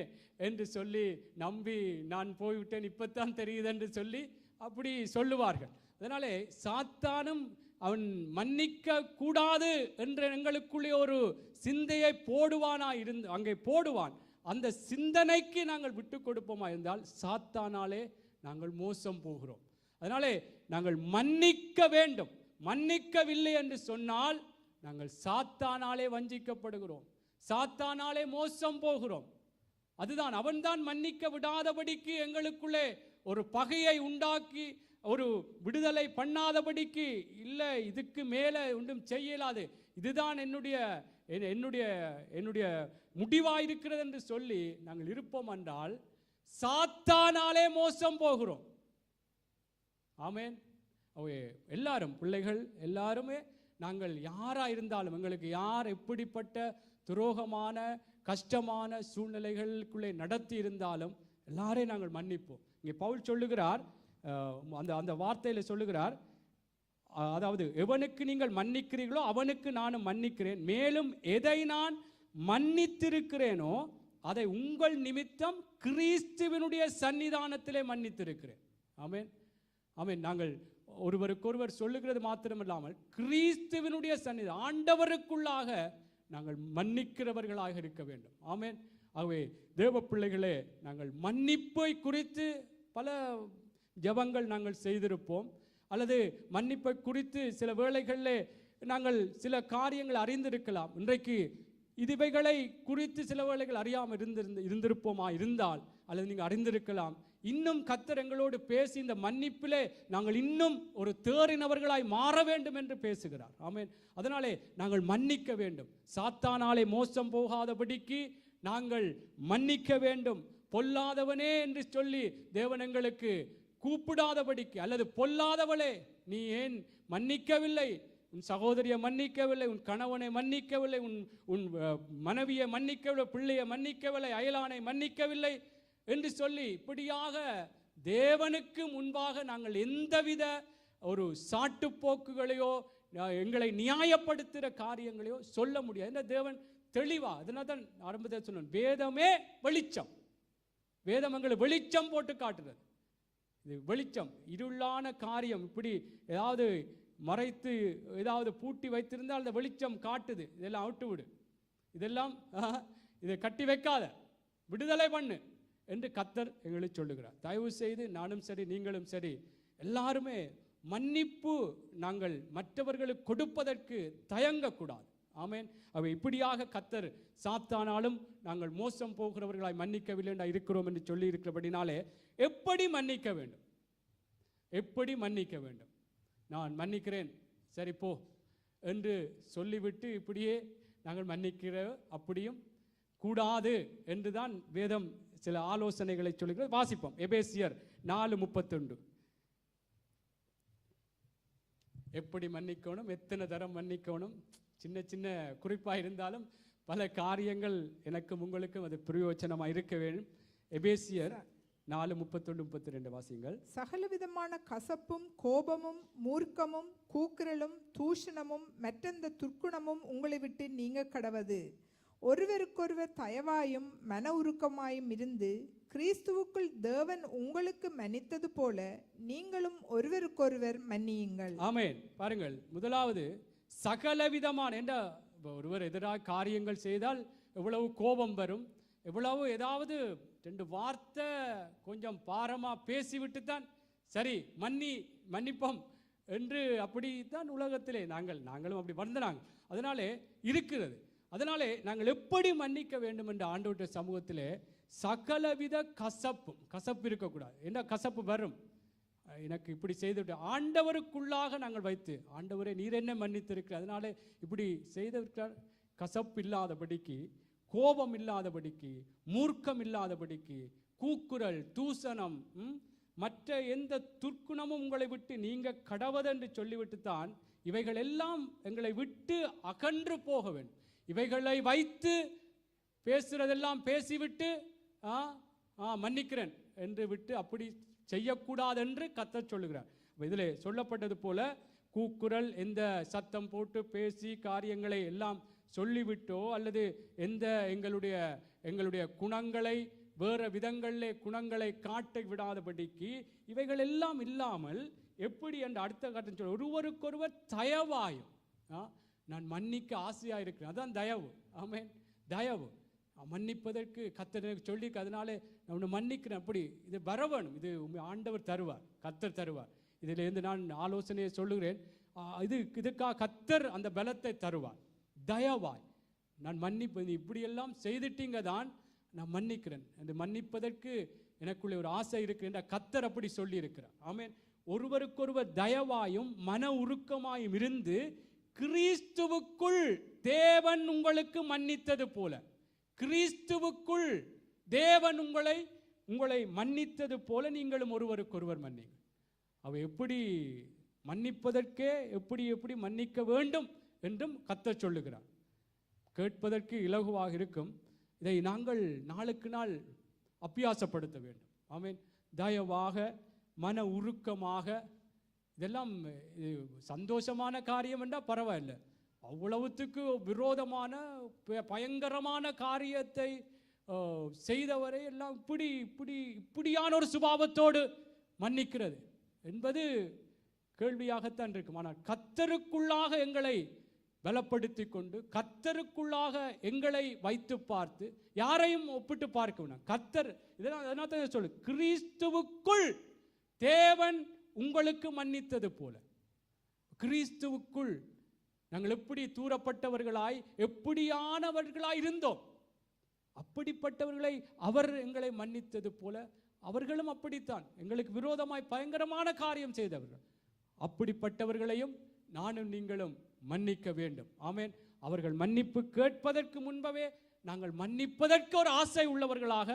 என்று சொல்லி நம்பி நான் போய்விட்டேன் இப்பத்தான் தெரியுது என்று சொல்லி அப்படி சொல்லுவார்கள். அதனாலே சாத்தானும் அவன் மன்னிக்க கூடாது என்ற எங்களுக்குள்ளே ஒரு சிந்தையை போடுவானா இருந்து அங்கே போடுவான். அந்த சிந்தனைக்கு நாங்கள் விட்டு கொடுப்போமா இருந்தால் சாத்தானாலே நாங்கள் மோசம் போகிறோம். அதனாலே நாங்கள் மன்னிக்க வேண்டும். மன்னிக்கவில்லை என்று சொன்னால் நாங்கள் சாத்தானாலே வஞ்சிக்கப்படுகிறோம், சாத்தானாலே மோசம் போகிறோம். அதுதான் அவன்தான் மன்னிக்க விடாதபடிக்கு எங்களுக்குள்ளே ஒரு பகையை உண்டாக்கி ஒரு விடுதலை பண்ணாதபடிக்கு இல்லை இதுக்கு மேலே ஒன்றும் செய்யலாது, இதுதான் என்னுடைய முடிவாயிருக்கிறது என்று சொல்லி நாங்கள் இருப்போம் என்றால் சாத்தானாலே மோசம் போகிறோம். ஆமென். எல்லாரும் பிள்ளைகள் எல்லாருமே நாங்கள் யாரா இருந்தாலும் எங்களுக்கு யார் எப்படிப்பட்ட துரோகமான கஷ்டமான சூழ்நிலைகளுக்குள்ளே நடத்தி இருந்தாலும் எல்லாரையும் நாங்கள் மன்னிப்போம். இங்கே பவுல் சொல்லுகிறார், அந்த வார்த்தையில் சொல்லுகிறார், அதாவது எவனுக்கு நீங்கள் மன்னிக்கிறீர்களோ அவனுக்கு நானும் மன்னிக்கிறேன். மேலும் எதை நான் மன்னித்திருக்கிறேனோ அதை உங்கள் நிமித்தம் கிறிஸ்துவினுடைய சன்னிதானத்திலே மன்னித்திருக்கிறேன். ஆமென். ஆமென். நாங்கள் ஒருவருக்கொருவர் சொல்லுகிறது மாத்திரமில்லாமல் கிறிஸ்துவினுடைய சன்னிதானம் ஆண்டவருக்குள்ளாக நாங்கள் மன்னிக்கிறவர்களாக இருக்க வேண்டும். ஆமென். ஆகவே தேவ பிள்ளைகளே, நாங்கள் மன்னிப்பை குறித்து பல ஜெபங்கள் நாங்கள் செய்திருப்போம், அல்லது மன்னிப்பை குறித்து சில வேளைகளிலே நாங்கள் சில காரியங்கள் அறிந்திருக்கலாம். இன்றைக்கு இதுவைகளை குறித்து சில வேளைகள் அறியாமல் இருந்திருப்போமா இருந்தால், அல்லது நீங்கள் அறிந்திருக்கலாம், இன்னும் கர்த்தர் எங்களோடு பேசி இந்த மன்னிப்பிலே நாங்கள் இன்னும் ஒரு தேறினவர்களாய் மாற வேண்டும் என்று பேசுகிறார். ஆமென். அதனாலே நாங்கள் மன்னிக்க வேண்டும். சாத்தானாலே மோசம் போகாதபடிக்கு நாங்கள் மன்னிக்க வேண்டும். பொல்லாதவனே என்று சொல்லி தேவன் எங்களுக்கு கூப்பிடாதபடிக்கு, அல்லது பொல்லாதவளே நீ ஏன் மன்னிக்கவில்லை, உன் சகோதரியை மன்னிக்கவில்லை, உன் கணவனை மன்னிக்கவில்லை, உன் மனைவியை மன்னிக்கவில்லை, பிள்ளையை மன்னிக்கவில்லை, அயலானை மன்னிக்கவில்லை என்று சொல்லி இப்படியாக தேவனுக்கு முன்பாக நாங்கள் எந்தவித ஒரு சாட்டுப்போக்குகளையோ எங்களை நியாயப்படுத்துகிற காரியங்களையோ சொல்ல முடியாது. இந்த தேவன் தெளிவா, அதனால தான் ஆரம்பத்தில் சொன்னேன், வேதமே வெளிச்சம். வேதம் எங்களை வெளிச்சம் போட்டு காட்டுறது. இது வெளிச்சம். இருளான காரியம் இப்படி ஏதாவது மறைத்து ஏதாவது பூட்டி வைத்திருந்தால் அந்த வெளிச்சம் காட்டுது, இதெல்லாம் அவுட்டு விடு, இதெல்லாம் இதை கட்டி வைக்காத, விடுதலை பண்ணு என்று கர்த்தர் எங்களுக்கு சொல்லுகிறார். தயவு செய்து நானும் சரி, நீங்களும் சரி, எல்லாருமே மன்னிப்பு நாங்கள் மற்றவர்களுக்கு கொடுப்பதற்கு தயங்கக்கூடாது. ஆமென். அவை இப்படியாக கர்த்தர் சாத்தானாலும் நாங்கள் மோசம் போகிறவர்களாய் மன்னிக்கவில்லை இருக்கிறோம் என்று சொல்லி இருக்கிறபடினாலே எப்படி மன்னிக்க வேண்டும், எப்படி மன்னிக்க வேண்டும்? நான் மன்னிக்கிறேன், சரி போ என்று சொல்லிவிட்டு இப்படியே நாங்கள் மன்னிக்கிற அப்படியும் கூடாது என்றுதான் வேதம் சில ஆலோசனைகளை சொல்லுகிறது. வாசிப்போம். எபேசியர் 4:31. எப்படி மன்னிக்கணும், எத்தனை தரம் மன்னிக்கணும், சின்ன சின்ன குறிப்பாக இருந்தாலும் பல காரியங்கள் எனக்கும் உங்களுக்கும் அது பிரயோஜனமாக இருக்க வேண்டும். எபேசியர் 4:31-32 வாசிங்கள். சகலவிதமான கசப்பும் கோபமும் மூர்க்கமும் கூக்குரலும் தூஷணமும் மற்றெந்த துர்க்குணமும் உங்களை விட்டு நீங்க கடவது. ஒருவருக்கொருவர் தயவாயும் மன உருக்கமாயும் இருந்து கிறிஸ்துவுக்குள் தேவன் உங்களுக்கு மன்னித்தது போல நீங்களும் ஒருவருக்கொருவர் மன்னியுங்கள். ஆமென். பாருங்கள், முதலாவது சகலவிதமான என்ற ஒருவர் எதிராக காரியங்கள் செய்தால் எவ்வளவு கோபம் வரும், எவ்வளவு ஏதாவது ரெண்டு வார்த்தை கொஞ்சம் பாரமாக பேசிவிட்டு தான் சரி மன்னிப்போம் என்று அப்படித்தான் உலகத்திலே நாங்களும் அப்படி வந்தனாங்க. அதனாலே இருக்கிறது. அதனாலே நாங்கள் எப்படி மன்னிக்க வேண்டும் என்ற ஆண்டவருடைய சமூகத்திலே சகலவித கசப்பு இருக்கக்கூடாது. என்ன கசப்பு வரும், எனக்கு இப்படி செய்துவிட்டு ஆண்டவருக்குள்ளாக நாங்கள் வைத்து, ஆண்டவரே நீர் என்ன மன்னித்திருக்கிற, அதனாலே இப்படி செய்திருக்கிறார், கசப்பு இல்லாதபடிக்கு, கோபம் இல்லாதபடிக்கு, மூர்க்கம் இல்லாதபடிக்கு, கூக்குரல் தூசணம் மற்ற எந்த துர்க்குணமும் உங்களை விட்டு நீங்க கடவதென்று சொல்லிவிட்டு தான் இவைகள் எல்லாம் எங்களை விட்டு அகன்று போக வேண்டும். இவைகளை வைத்து பேசுறதெல்லாம் பேசிவிட்டு மன்னிக்கிறேன் என்று விட்டு அப்படி செய்யக்கூடாது என்று கர்த்தர் சொல்லுகிறார். இதில் சொல்லப்பட்டது போல கூக்குரல், எந்த சத்தம் போட்டு பேசி காரியங்களை எல்லாம் சொல்லிவிட்டோ அல்லது எந்த எங்களுடைய குணங்களை வேறு விதங்களிலே குணங்களை காட்ட விடாதபடிக்கு இவைகள் எல்லாம் இல்லாமல் எப்படி என்ற அடுத்த கட்டம் சொல்ல, ஒருவருக்கொருவர் தயவாயும் நான் மன்னிக்க ஆசையாக இருக்கிறேன், அதான் தயவு. ஆமென். தயவு மன்னிப்பதற்கு கர்த்தர் சொல்லி, அதனாலே நான் உன்னை மன்னிக்கிறேன், அப்படி இது வரவேணும். இது ஆண்டவர் தருவார், கர்த்தர் தருவார். இதிலிருந்து நான் ஆலோசனையை சொல்லுகிறேன். இதுக்காக கர்த்தர் அந்த பலத்தை தருவார். தயவாய் நான் மன்னிப்பு, இப்படியெல்லாம் செய்துட்டீங்க தான் நான் மன்னிக்கிறேன், அந்த மன்னிப்பதற்கு எனக்குள்ளே ஒரு ஆசை இருக்கு என்ற கர்த்தர் அப்படி சொல்லி இருக்கிறார். ஆமென். ஒருவருக்கொருவர் தயவாயும் மன உருக்கமாயும் இருந்து கிறிஸ்துவுக்குள் தேவன் உங்களுக்கு மன்னித்தது போல, கிறிஸ்துவுக்குள் தேவன் உங்களை மன்னித்தது போல நீங்களும் ஒருவருக்கொருவர் மன்னிங்க. அவ எப்படி மன்னிப்பதற்கே எப்படி மன்னிக்க வேண்டும் என்றும் கர்த்தர் சொல்லுகிறார். கேட்பதற்கு இலகுவாக இருக்கும். இதை நாங்கள் நாளுக்கு நாள் அபியாசப்படுத்த வேண்டும். ஆமென். தயவாக மன உருக்கமாக, இதெல்லாம் சந்தோஷமான காரியம் என்றால் பரவாயில்லை, அவ்வளவுத்துக்கு விரோதமான பயங்கரமான காரியத்தை செய்தவரை எல்லாம் இப்படியான ஒரு சுபாவத்தோடு மன்னிக்கிறது என்பது கேள்வியாகத்தான் இருக்கும். ஆனால் கர்த்தருக்குள்ளாக எங்களை பலப்படுத்தி கொண்டு கர்த்தருக்குள்ளாக எங்களை வைத்து பார்த்து, யாரையும் ஒப்பிட்டு பார்க்க வேண்டாம். கர்த்தர் இதனால் சொல்லு, கிறிஸ்துவுக்குள் தேவன் உங்களுக்கு மன்னித்தது போல. கிறிஸ்துவுக்குள் நாங்கள் எப்படி தூரப்பட்டவர்களாய் எப்படியானவர்களாய் இருந்தோம், அப்படிப்பட்டவர்களை அவர் எங்களை மன்னித்தது போல அவர்களும் அப்படித்தான் எங்களுக்கு விரோதமாய் பயங்கரமான காரியம் செய்தவர்கள். அப்படிப்பட்டவர்களையும் நானும் நீங்களும் மன்னிக்க வேண்டும். ஆமென். அவர்கள் மன்னிப்பு கேட்பதற்கு முன்பவே நாங்கள் மன்னிப்பதற்கு ஒரு ஆசை உள்ளவர்களாக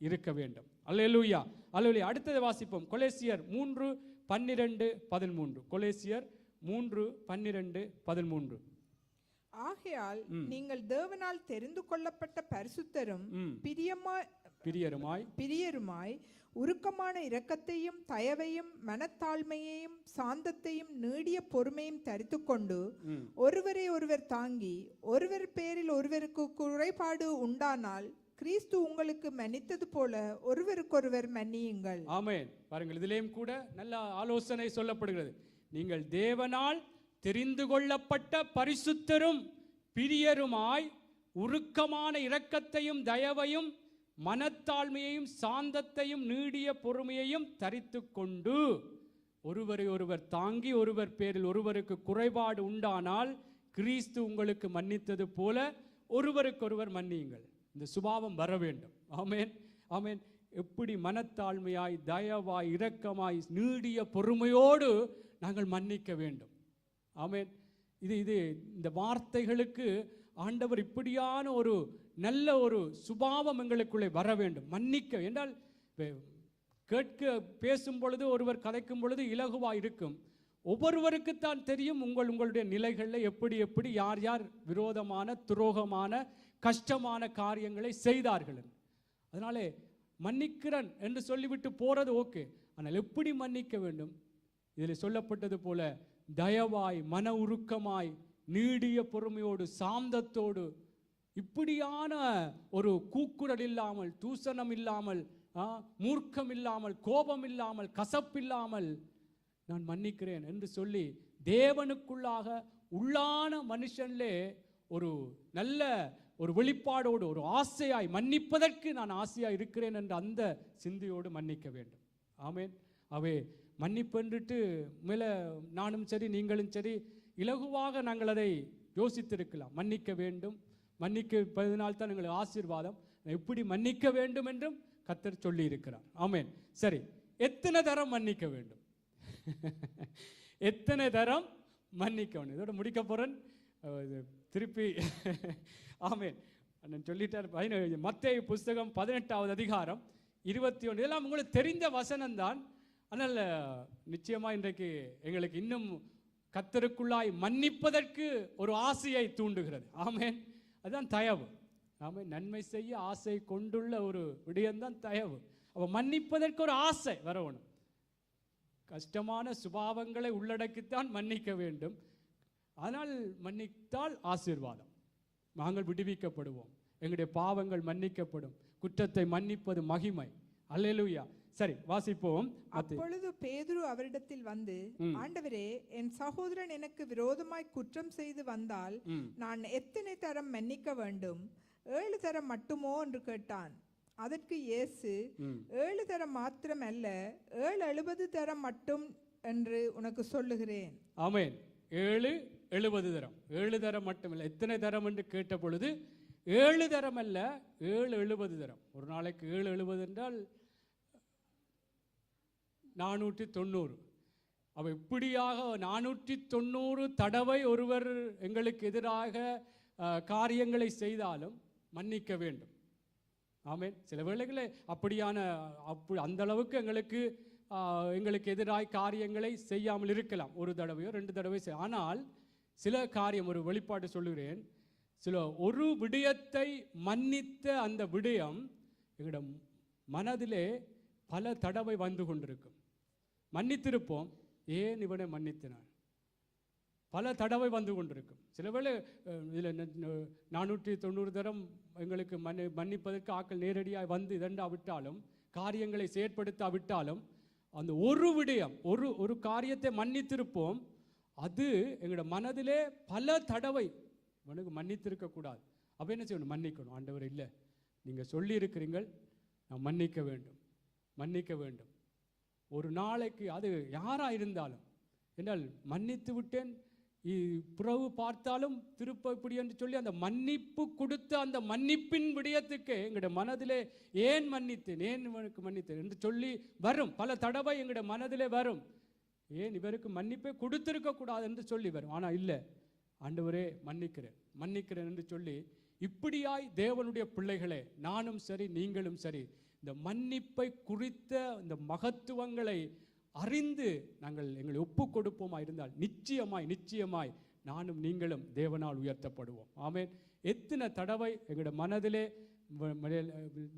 இருக்க வேண்டும். அல்லேலூயா, அல்லேலூயா. அடுத்தது வாசிப்போம். கொலேசியர் 3:12-13. கொலேசியர் 3:12-13. ஆகையால் நீங்கள் தேவனால் தெரிந்து கொள்ளப்பட்ட பரிசுத்தரும் பிரியருமாய் உருக்கமான இரக்கத்தையும் தயவையும் மனத்தாழ்மையையும் சாந்தத்தையும் நீடிய பொறுமையும் தரித்துக்கொண்டு ஒருவரை ஒருவர் தாங்கி ஒருவர் பேரில் ஒருவருக்கு குறைபாடு உண்டானால் கிறிஸ்து உங்களுக்கு மன்னித்தது போல ஒருவருக்கொருவர் மன்னியுங்கள். ஆமென். பாருங்கள், இதிலேயும் கூட நல்ல ஆலோசனை சொல்லப்படுகிறது. நீங்கள் தேவனால் தெரிந்து கொள்ளப்பட்ட பரிசுத்தரும் பிரியருமாய் உருக்கமான இரக்கத்தையும் தயவையும் மனத்தாழ்மையையும் சாந்தத்தையும் நீடிய பொறுமையையும் தரித்து கொண்டு ஒருவரை ஒருவர் தாங்கி ஒருவர் பேரில் ஒருவருக்கு குறைபாடு உண்டானால் கிறிஸ்து உங்களுக்கு மன்னித்தது போல ஒருவருக்கொருவர் மன்னியுங்கள். இந்த சுபாவம் வர வேண்டும். ஆமென், ஆமென். எப்படி மனத்தாழ்மையாய் தயவாய் இரக்கமாய் நீடிய பொறுமையோடு நாங்கள் மன்னிக்க வேண்டும். ஆமென். இது இந்த வார்த்தைகளுக்கு ஆண்டவர் இப்படியான ஒரு நல்ல ஒரு சுபாவம் எங்களுக்குள்ளே வர வேண்டும். மன்னிக்க என்றால் கேட்க பேசும் பொழுது ஒருவர் கதைக்கும் பொழுது இலகுவாக இருக்கும். ஒவ்வொருவருக்குத்தான் தெரியும் உங்களுடைய நிலைகளில் எப்படி எப்படி யார் யார் விரோதமான துரோகமான கஷ்டமான காரியங்களை செய்தார்கள். அதனாலே மன்னிக்கிறன் என்று சொல்லிவிட்டு போறது ஓகே, ஆனால் எப்படி மன்னிக்க வேண்டும்? இதில் சொல்லப்பட்டது போல தயவாய் மன உருக்கமாய் நீடிய பொறுமையோடு சாந்தத்தோடு, இப்படியான ஒரு கூக்குரல் இல்லாமல் தூசணம் இல்லாமல் மூர்க்கம் இல்லாமல் கோபம் இல்லாமல் கசப்பில்லாமல் நான் மன்னிக்கிறேன் என்று சொல்லி தேவனுக்குள்ளாக உள்ளான மனுஷன்லே ஒரு நல்ல ஒரு வெளிப்பாடோடு ஒரு ஆசையாய் மன்னிப்பதற்கு நான் ஆசையாய் இருக்கிறேன் என்ற அந்த சிந்தையோடு மன்னிக்க வேண்டும். ஆமென். அவே மன்னிப்பென்றுட்டு மேலே நானும் சரி நீங்களும் சரி இலகுவாக நாங்கள் அதை யோசித்திருக்கலாம். மன்னிக்க வேண்டும், மன்னிப்பதனால் தான் எங்களுக்கு ஆசீர்வாதம், எப்படி மன்னிக்க வேண்டும் என்றும் கர்த்தர் சொல்லி இருக்கிறார். ஆமென். சரி, எத்தனை தரம் மன்னிக்க வேண்டும்? எத்தனை தரம் மன்னிக்க வேண்டும்? இதோட முடிக்க போறேன் திருப்பி. ஆமென். அண்ணன் சொல்லிட்டார். மத்தேயு புஸ்தகம் 18வது அதிகாரம் 21. இதெல்லாம் உங்களுக்கு தெரிந்த வசனம் தான். ஆனால் நிச்சயமா இன்றைக்கு எங்களுக்கு இன்னும் கர்த்தருக்குள்ளாய் மன்னிப்பதற்கு ஒரு ஆசையை தூண்டுகிறது. ஆமென். அதுதான் தயவு. ஆமென். நன்மை செய்ய ஆசை கொண்டுள்ள ஒரு விடயம்தான் தயவு. அப்போ மன்னிப்பதற்கு ஒரு ஆசை வரணும். கஷ்டமான சுபாவங்களை உள்ளடக்கித்தான் மன்னிக்க வேண்டும். ஆனால் மன்னித்தால் ஆசீர்வாதம், நாங்கள் விடுவிக்கப்படுவோம், எங்களுடைய பாவங்கள் மன்னிக்கப்படும். குற்றத்தை மன்னிப்பது மகிமை. அல்லேலூயா. சரி, வாசிப்போம். அப்பொழுது பேதுரு அவரிடத்தில் வந்து, ஆண்டவரே, என் சகோதரன் எனக்கு விரோதமாய் குற்றம் செய்து வந்தால் நான் எத்தனை தரம் மன்னிக்க வேண்டும்? 7 தரம் மட்டுமோ என்று கேட்டான். அதற்கு இயேசு, 7 தரம் மாத்திரம் அல்ல, 770 தரம் மட்டும் என்று உனக்கு சொல்லுகிறேன். ஆமென். 770 தரம். 7 தரம் மட்டும் இல்லை. எத்தனை தரம் என்று கேட்ட பொழுது 7 தரம் அல்ல, 770 தரம். ஒரு நாளைக்கு 770 என்றால் 490. அவ இப்படியாக 490 தடவை ஒருவர் எங்களுக்கு எதிராக காரியங்களை செய்தாலும் மன்னிக்க வேண்டும். ஆமென். சில வேளைகளில் அப்படியான அந்த அளவுக்கு எங்களுக்கு எதிராக காரியங்களை செய்யாமல் இருக்கலாம். ஒரு தடவையோ 2 தடவை. ஆனால் சில காரியம், ஒரு வெளிப்பாடு சொல்லுகிறேன், சில ஒரு விடயத்தை மன்னித்த அந்த விடயம் எங்களோட மனதிலே பல தடவை வந்து கொண்டிருக்கும். மன்னித்திருப்போம், ஏன் இவனை மன்னித்தினான், பல தடவை வந்து கொண்டிருக்கும். சில வேளை இதில் 490 தரம் எங்களுக்கு மன்னிப்பதற்கு ஆக்கள் நேரடியாக வந்து இதண்டாவிட்டாலும் காரியங்களை செயற்படுத்தாவிட்டாலும் அந்த ஒரு விடயம், ஒரு காரியத்தை மன்னித்திருப்போம், அது எங்களோட மனதிலே பல தடவை உனக்கு மன்னித்திருக்க கூடாது. அப்போ என்ன செய்யணும்? மன்னிக்கணும். ஆண்டவர் இல்லை, நீங்கள் சொல்லி இருக்கிறீங்கள், நான் மன்னிக்க வேண்டும், மன்னிக்க வேண்டும். ஒரு நாளைக்கு அது யாராக இருந்தாலும் என்றால் மன்னித்து விட்டேன், பிறகு பார்த்தாலும் திருப்ப இப்படி என்று சொல்லி அந்த மன்னிப்பு கொடுத்த அந்த மன்னிப்பின் விடயத்துக்கு எங்களுடைய மனதிலே ஏன் மன்னித்தேன், ஏன் இவனுக்கு மன்னித்தேன் என்று சொல்லி வரும். பல தடவை எங்களுடைய மனதிலே வரும், ஏன் இவருக்கு மன்னிப்பே கொடுத்திருக்க கூடாது என்று சொல்லி வரும். ஆனால் இல்லை, ஆண்டவரே மன்னிக்கிறேன், மன்னிக்கிறேன் என்று சொல்லி இப்படியாய் தேவனுடைய பிள்ளைகளே, நானும் சரி நீங்களும் சரி, இந்த மன்னிப்பை குறித்த இந்த மகத்துவங்களை அறிந்து நாங்கள் எங்களை ஒப்பு கொடுப்போமா இருந்தால் நிச்சயமாய் நானும் நீங்களும் தேவனால் உயர்த்தப்படுவோம். ஆமென். எத்தனை தடவை எங்களோட மனதிலே,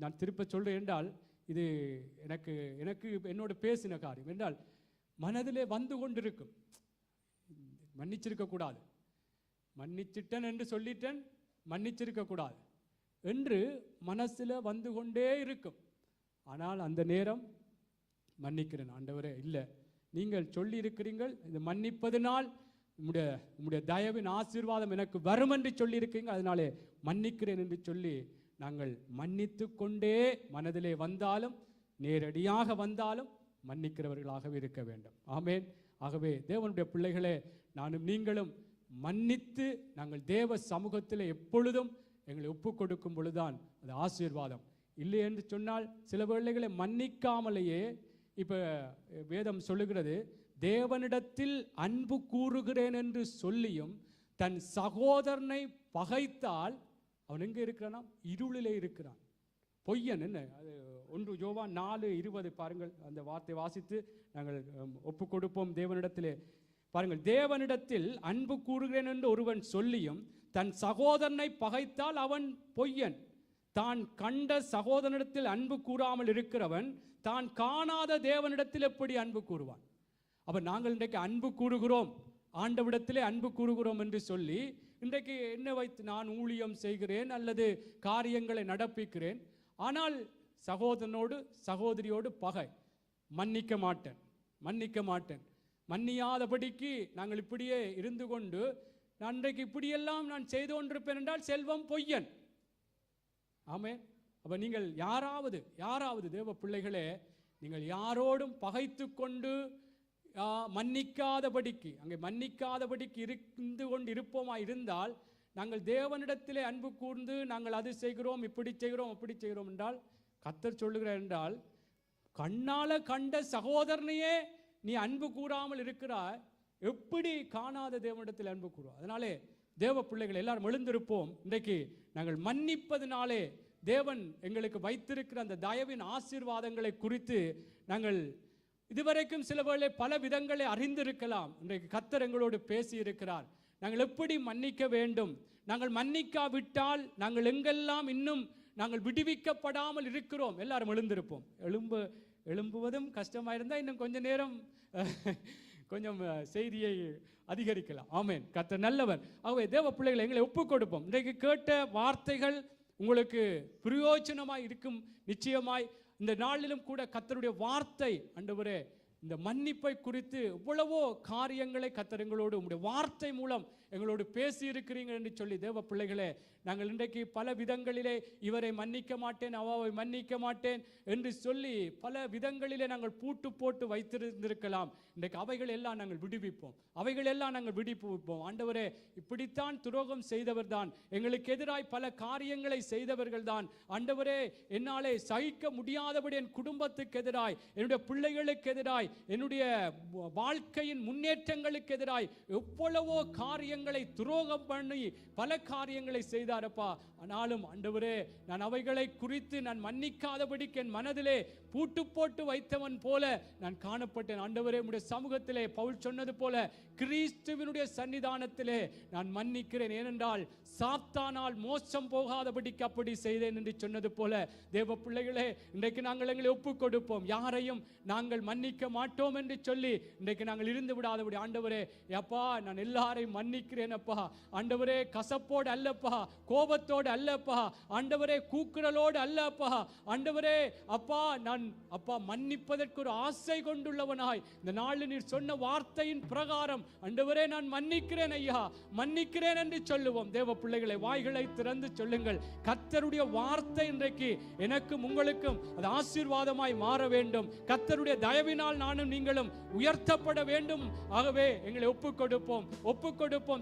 நான் திருப்ப சொல்றேன் என்றால் இது எனக்கு என்னோட பேசின காரியம் என்றால் மனதிலே வந்து கொண்டிருக்கும், மன்னிச்சிருக்க கூடாது, மன்னிச்சிட்டேன் என்று சொல்லிட்டேன், மன்னிச்சிருக்க கூடாது என்று மனசில் வந்து கொண்டே இருக்கும். ஆனால் அந்த நேரம் மன்னிக்கிறேன் ஆண்டவரே, இல்லை நீங்கள் சொல்லி இருக்கிறீர்கள், இது மன்னிப்பதனால் உம்முடைய தயவின் ஆசீர்வாதம் எனக்கு வரும் என்று சொல்லி இருக்கீங்க, அதனாலே மன்னிக்கிறேன் என்று சொல்லி நாங்கள் மன்னித்து கொண்டே மனதிலே வந்தாலும் நேரடியாக வந்தாலும் மன்னிக்கிறவர்களாகவே இருக்க வேண்டும். ஆமென். ஆகவே தேவனுடைய பிள்ளைகளே, நானும் நீங்களும் மன்னித்து நாங்கள் தேவ சமூகத்தில் எப்பொழுதும் எங்களை ஒப்பு கொடுக்கும் பொழுதுதான் அது ஆசீர்வாதம். இல்லை என்று சொன்னால் சில வேளைகளை மன்னிக்காமலேயே, இப்போ வேதம் சொல்லுகிறது, தேவனிடத்தில் அன்பு கூறுகிறேன் என்று சொல்லியும் தன் சகோதரனை பகைத்தால் அவன் எங்கே இருக்கிறானா? இருளிலே இருக்கிறான். பொய்யன். என்ன அது? 1 யோவான் 4:20 பாருங்கள், அந்த வார்த்தை வாசித்து நாங்கள் ஒப்பு கொடுப்போம் தேவனிடத்திலே. பாருங்கள், தேவனிடத்தில் அன்பு கூறுகிறேன் என்று ஒருவன் சொல்லியும் தன் சகோதரனை பகைத்தால் அவன் பொய்யன். தான் கண்ட சகோதரனிடத்தில் அன்பு கூறாமல் இருக்கிறவன் தான் காணாத தேவனிடத்தில் எப்படி அன்பு கூறுவான்? அப்ப நாங்கள் இன்றைக்கு அன்பு கூறுகிறோம், ஆண்டவிடத்திலே அன்பு கூறுகிறோம் என்று சொல்லி இன்றைக்கு என்ன வைத்து நான் ஊழியம் செய்கிறேன் அல்லது காரியங்களை நடப்பிக்கிறேன், ஆனால் சகோதரனோடு சகோதரியோடு பகை, மன்னிக்க மாட்டேன், மன்னியாதபடிக்கு நாங்கள் இப்படியே இருந்து கொண்டு நான் இன்றைக்கு இப்படியெல்லாம் நான் செய்து கொண்டிருப்பேன் என்றால் செல்வம் பொய்யன். ஆமென். அப்ப நீங்கள் யாராவது தேவ பிள்ளைகளே, நீங்கள் யாரோடும் பகைத்து கொண்டு மன்னிக்காதபடிக்கு இருந்து கொண்டு இருப்போமா இருந்தால், நாங்கள் தேவனிடத்திலே அன்பு கூர்ந்து நாங்கள் அது செய்கிறோம், இப்படி செய்கிறோம், அப்படி செய்கிறோம் என்றால், கர்த்தர் சொல்லுகிறார் என்றால், கண்ணால கண்ட சகோதரனையே நீ அன்பு கூறாமல் இருக்கிறாய், எப்படி காணாத தேவனிடத்தில் அன்பு கூறுவோம்? அதனாலே தேவ பிள்ளைகள் எல்லாரும் எழுந்திருப்போம். இன்றைக்கு நாங்கள் மன்னிப்பதினாலே தேவன் எங்களுக்கு வைத்திருக்கிற அந்த தயவின் ஆசீர்வாதங்களை குறித்து நாங்கள் இதுவரைக்கும் சில வேளை பல விதங்களை அறிந்திருக்கலாம். இன்றைக்கு கர்த்தர் எங்களோடு பேசி இருக்கிறார். நாங்கள் எப்படி மன்னிக்க வேண்டும், நாங்கள் மன்னிக்காவிட்டால் நாங்கள் எங்கெல்லாம் இன்னும் நாங்கள் விடுவிக்கப்படாமல் இருக்கிறோம். எல்லாரும் எழுந்திருப்போம். எழும்புவதும் கஷ்டமாக இருந்தால் இன்னும் கொஞ்ச நேரம் கொஞ்சம் செய்தியை அதிகரிக்கலாம். ஆமென். கர்த்தர் நல்லவர். ஆகவே தேவ பிள்ளைகளை எங்களை ஒப்புக் கொடுப்போம். இன்றைக்கு கேட்ட வார்த்தைகள் உங்களுக்கு பிரயோஜனமாய் இருக்கும். நிச்சயமாய் இந்த நாளிலும் கூட கர்த்தருடைய வார்த்தை, ஆண்டவரே இந்த மன்னிப்பை குறித்து எவ்வளவோ காரியங்களை கர்த்தர் எங்களோடு உங்களுடைய வார்த்தை மூலம் எங்களோடு பேசி இருக்கிறீங்க என்று சொல்லி தேவ பிள்ளைகளே, நாங்கள் இன்றைக்கு பல விதங்களிலே இவரை மன்னிக்க மாட்டேன், அவாவை மன்னிக்க மாட்டேன் என்று சொல்லி பல விதங்களிலே நாங்கள் பூட்டு போட்டு வைத்திருந்திருக்கலாம். இன்றைக்கு அவைகள் எல்லாம் நாங்கள் விடுவிப்போம், ஆண்டவரே இப்படித்தான் துரோகம் செய்தவர் தான், எங்களுக்கு எதிராய் பல காரியங்களை செய்தவர்கள் தான், ஆண்டவரே என்னாலே சகிக்க முடியாதபடி என் குடும்பத்துக்கு எதிராய், என்னுடைய பிள்ளைகளுக்கு எதிராய், என்னுடைய வாழ்க்கையின் முன்னேற்றங்களுக்கு எதிராய் எவ்வளவோ காரியங்களை துரோகம் பண்ணி பல காரியங்களை செய்தாரப்பா. ஆனாலும் ஆண்டவரே நான் அவைகளை குறித்து நான் மன்னிக்காதபடிக்கு என் மனதிலே பூட்டு போட்டு வைத்தவன் போல நான் காணப்பட்டேன். ஆண்டவரே உம்முடைய சமூகத்திலே பவுல் சொன்னது போல கிறிஸ்துவினுடைய சன்னிதானத்திலே நான் மன்னிக்கிறேன், ஏனென்றால் சாத்தானால் மோசம் போகாதபடிக்கு அப்படி செய்தேன் என்று சொன்னது போல தேவ பிள்ளைகளே, இன்றைக்கு நாங்கள் எங்களை ஒப்புக் கொடுப்போம். யாரையும் நாங்கள் மன்னிக்க மாட்டோம் என்று சொல்லி இன்றைக்கு நாங்கள் இருந்து விடாதபடி, ஆண்டவரே அப்பா நான் எல்லாரையும் மன்னிக்க மன்னிக்கிறேன் அப்பா. ஆண்டவரே, கசப்போடு அல்லப்பா, கோபத்தோடு அல்லப்பா, ஆண்டவரே கூக்குரலோடு அல்லப்பா. ஆண்டவரே அப்பா, நான் அப்பா மன்னிப்பதற்கு ஒரு ஆசை கொண்டுள்ளவனாய் இந்த நாளில் நீர் சொன்ன வார்த்தையின் பிரகாரம் ஆண்டவரே நான் மன்னிக்கிறேன் ஐயா, மன்னிக்கிறேன் என்று சொல்லுவோம். தேவ பிள்ளைகளை வாய்களை திறந்து சொல்லுங்கள். கர்த்தருடைய வார்த்தை இன்றைக்கு எனக்கும் உங்களுக்கும் அது ஆசீர்வாதமாய் மாற வேண்டும். கர்த்தருடைய தயவினால் நானும் நீங்களும் உயர்த்தப்பட வேண்டும். ஆகவே எங்களை ஒப்புக் கொடுப்போம்.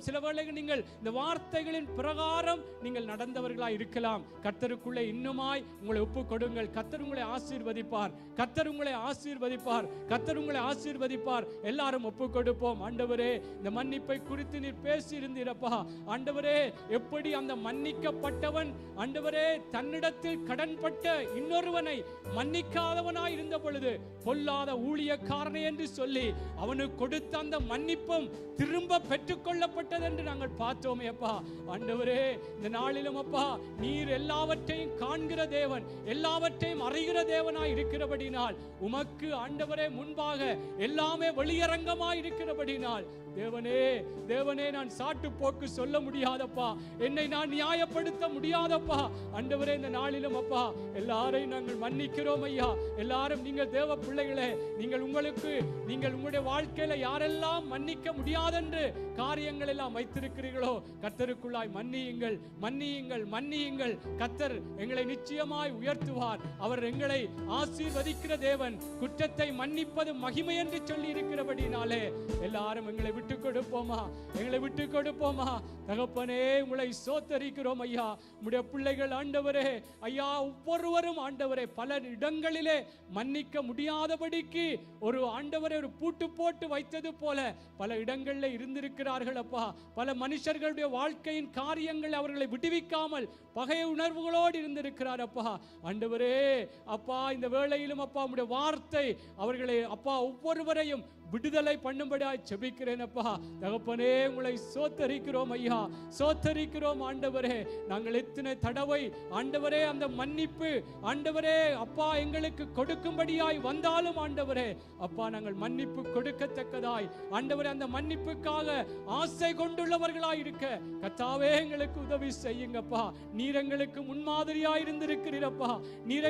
சில வேளைகள் நீங்கள் இந்த வார்த்தைகளின் பிரகாரம் நீங்கள் நடந்தவர்களாய் இருக்கலாம். கர்த்தருக்குள்ளே இன்னுமாய் உங்களை ஒப்புக் கொடுங்கள். கர்த்தர் உங்களை ஆசீர்வதிப்பார். எல்லாரும் ஒப்புக் கொடுப்போம். ஆண்டவரே, இந்த மன்னிப்பை குறித்து நீர் பேசி இருந்தீரப்பா. ஆண்டவரே, எப்படி அந்த மன்னிக்கப்பட்டவன் ஆண்டவரே தன்னிடத்தில் கடன்பட்ட இன்னொருவனை மன்னிக்காதவனாய் இருந்த பொழுது பொல்லாத ஊழியக்காரனை என்று சொல்லி அவனுக்கு கொடுத்த அந்த மன்னிப்பும் திரும்ப பெற்றுக் கொள்ளப்பட்டது என்று நாங்கள் பார்த்தோமே அப்பா. ஆண்டவரே, இந்த நாளிலும் அப்பா நீர் எல்லாவற்றையும் காண்கிற தேவன், எல்லாவற்றையும் அறிகிற தேவனாய் இருக்கிறபடினால் உமக்கு ஆண்டவரே முன்பாக எல்லாமே வெளியரங்கமாய் இருக்கிறபடினால் தேவனே நான் சாட்டு போக்கு சொல்ல முடியாதப்பா, என்னை நான் நியாயப்படுத்த முடியாதப்பா. ஆண்டவரே, இந்த நாளிலும் அப்பா எல்லாரையும் நாங்கள் மன்னிக்கிறோம் ஐயா. எல்லாரும் நீங்கள் தேவ பிள்ளைகளே, நீங்கள் உங்களுடைய வாழ்க்கையில யாரெல்லாம் மன்னிக்க முடியாதென்று காரியங்கள் எல்லாம் வைத்திருக்கிறீர்களோ கர்த்தருக்குள்ளாய் மன்னியுங்கள். கர்த்தர் எங்களை நிச்சயமாய் உயர்த்துவார். அவர் எங்களை ஆசீர்வதிக்கிற தேவன். குற்றத்தை மன்னிப்பது மகிமை என்று சொல்லி இருக்கிறபடினாலே எல்லாரும் எங்களை விட்டு கொடுப்போமா. தகப்பனே, உங்களை சோத்தரிக்கிறோம் ஐயா. உம்முடைய பிள்ளைகள் ஆண்டவரே ஐயா ஒவ்வொருவரும் ஆண்டவரே பல இடங்களிலே மன்னிக்க முடியாதபடிக்கு ஒரு ஆண்டவரே ஒரு பூட்டு போட்டு வைத்தது போல பல இடங்களில் இருந்திருக்கிறார்கள் அப்பா. பல மனுஷர்களுடைய வாழ்க்கையின் காரியங்கள் அவர்களை விடுவிக்காமல் பகை உணர்வுகளோடு இருந்திருக்கிறார் அப்பா. ஆண்டவரே அப்பா, இந்த வேளையிலும் அப்பா உம்முடைய வார்த்தை அவர்களை அப்பா ஒவ்வொருவரையும் விடுதலை பண்ணும்படியாய் ஜெபிக்கிறேன் அப்பா. தகப்பனே, உங்களை சோத்தரிக்கிறோம் ஐயா, சோத்தரிக்கிறோம் ஆண்டவரே. நாங்கள் எத்தனை தடவை ஆண்டவரே அந்த மன்னிப்பு ஆண்டவரே அப்பா எங்களுக்கு கொடுக்கும்படியாய் வந்தாலும் ஆண்டவரே அப்பா நாங்கள் மன்னிப்பு கொடுக்கத்தக்கதாய் ஆண்டவரே அந்த மன்னிப்புக்காக ஆசை கொண்டுள்ளவர்களாய் இருக்க கர்த்தாவே எங்களுக்கு உதவி செய்யுங்கப்பா. நீர் எங்களுக்கு முன்மாதிரியாய் இருந்திருக்கிறீரப்பா. நீர்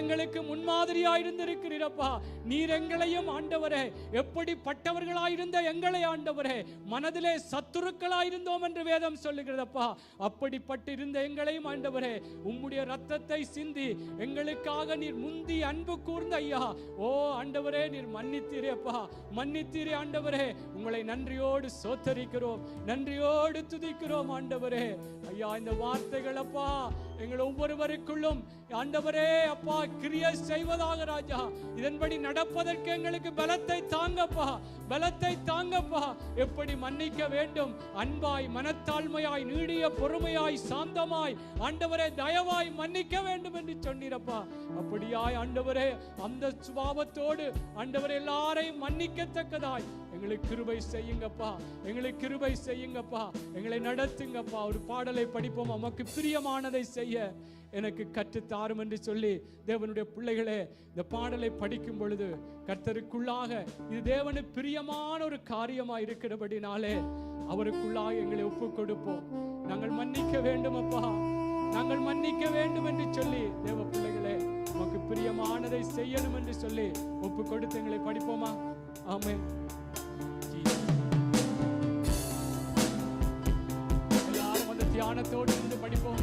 எங்களையும் ஆண்டவரே எப்படி பட்டவர்களாயிருந்த எங்களை ஆண்டவரே மனதிலே சத்துருக்களாயிருந்தோம் என்று வேதம் சொல்லுகிறதப்பா. அப்படிப்பட்டு இருந்த எங்களையும் ஆண்டவரே உம்முடைய ரத்தத்தை சிந்தி எங்களுக்காக நீர் முந்தி அன்பு கூர்ந்த ஐயா. ஓ ஆண்டவரே, நீர் மன்னித்தீரே அப்பா, மன்னித்தீரே ஆண்டவரே. உங்களை நன்றியோடு சோத்தரிக்கிறோம், நன்றியோடு துதிக்கிறோம் ஆண்டவரே. ஐயா, இந்த வார்த்தைகள் அப்பா எங்கள் ஒவ்வொருவருக்குள்ளும் ஆண்டவரே அப்பா கிரியை செய்வதாக ராஜா. இதன்படி நடப்பதற்கு எங்களுக்கு பலத்தை தாங்கப்பா. எப்படி மன்னிக்க வேண்டும், அன்பாய், மனத்தாழ்மையாய், நீடிய பொறுமையாய், சாந்தமாய், ஆண்டவரே தயவாய் மன்னிக்க வேண்டும் என்று சொன்னீரப்பா. அப்படியாய் ஆண்டவரே அந்த சுபாவத்தோடு ஆண்டவரே எல்லாரையும் மன்னிக்கத்தக்கதாய் எங்களுக்கு கிருபை செய்யுங்கப்பா, எங்களை நடத்துங்கப்பா. ஒரு பாடலை படிப்போம். நமக்கு பிரியமானதை செய்ய எனக்கு கற்றுத்தாரும் என்று சொல்லி தேவனுடைய பிள்ளைகளே இந்த பாடலை படிக்கும் பொழுது கர்த்தருக்குள்ளாக இது தேவனுக்கு பிரியமான ஒரு காரியமாக இருக்கிறபடினாலே அவருக்குள்ளாக எங்களை ஒப்புக் கொடுப்போம். நாங்கள் மன்னிக்க வேண்டும் அப்பா, நாங்கள் மன்னிக்க வேண்டும் என்று சொல்லி தேவ பிள்ளைகளே நமக்கு பிரியமானதை செய்யணும் என்று சொல்லி ஒப்புக் கொடுத்து எங்களை படிப்போமா? ஆமென். எல்லாரும் அந்த தியானத்தோடு இருந்து படிப்போம்.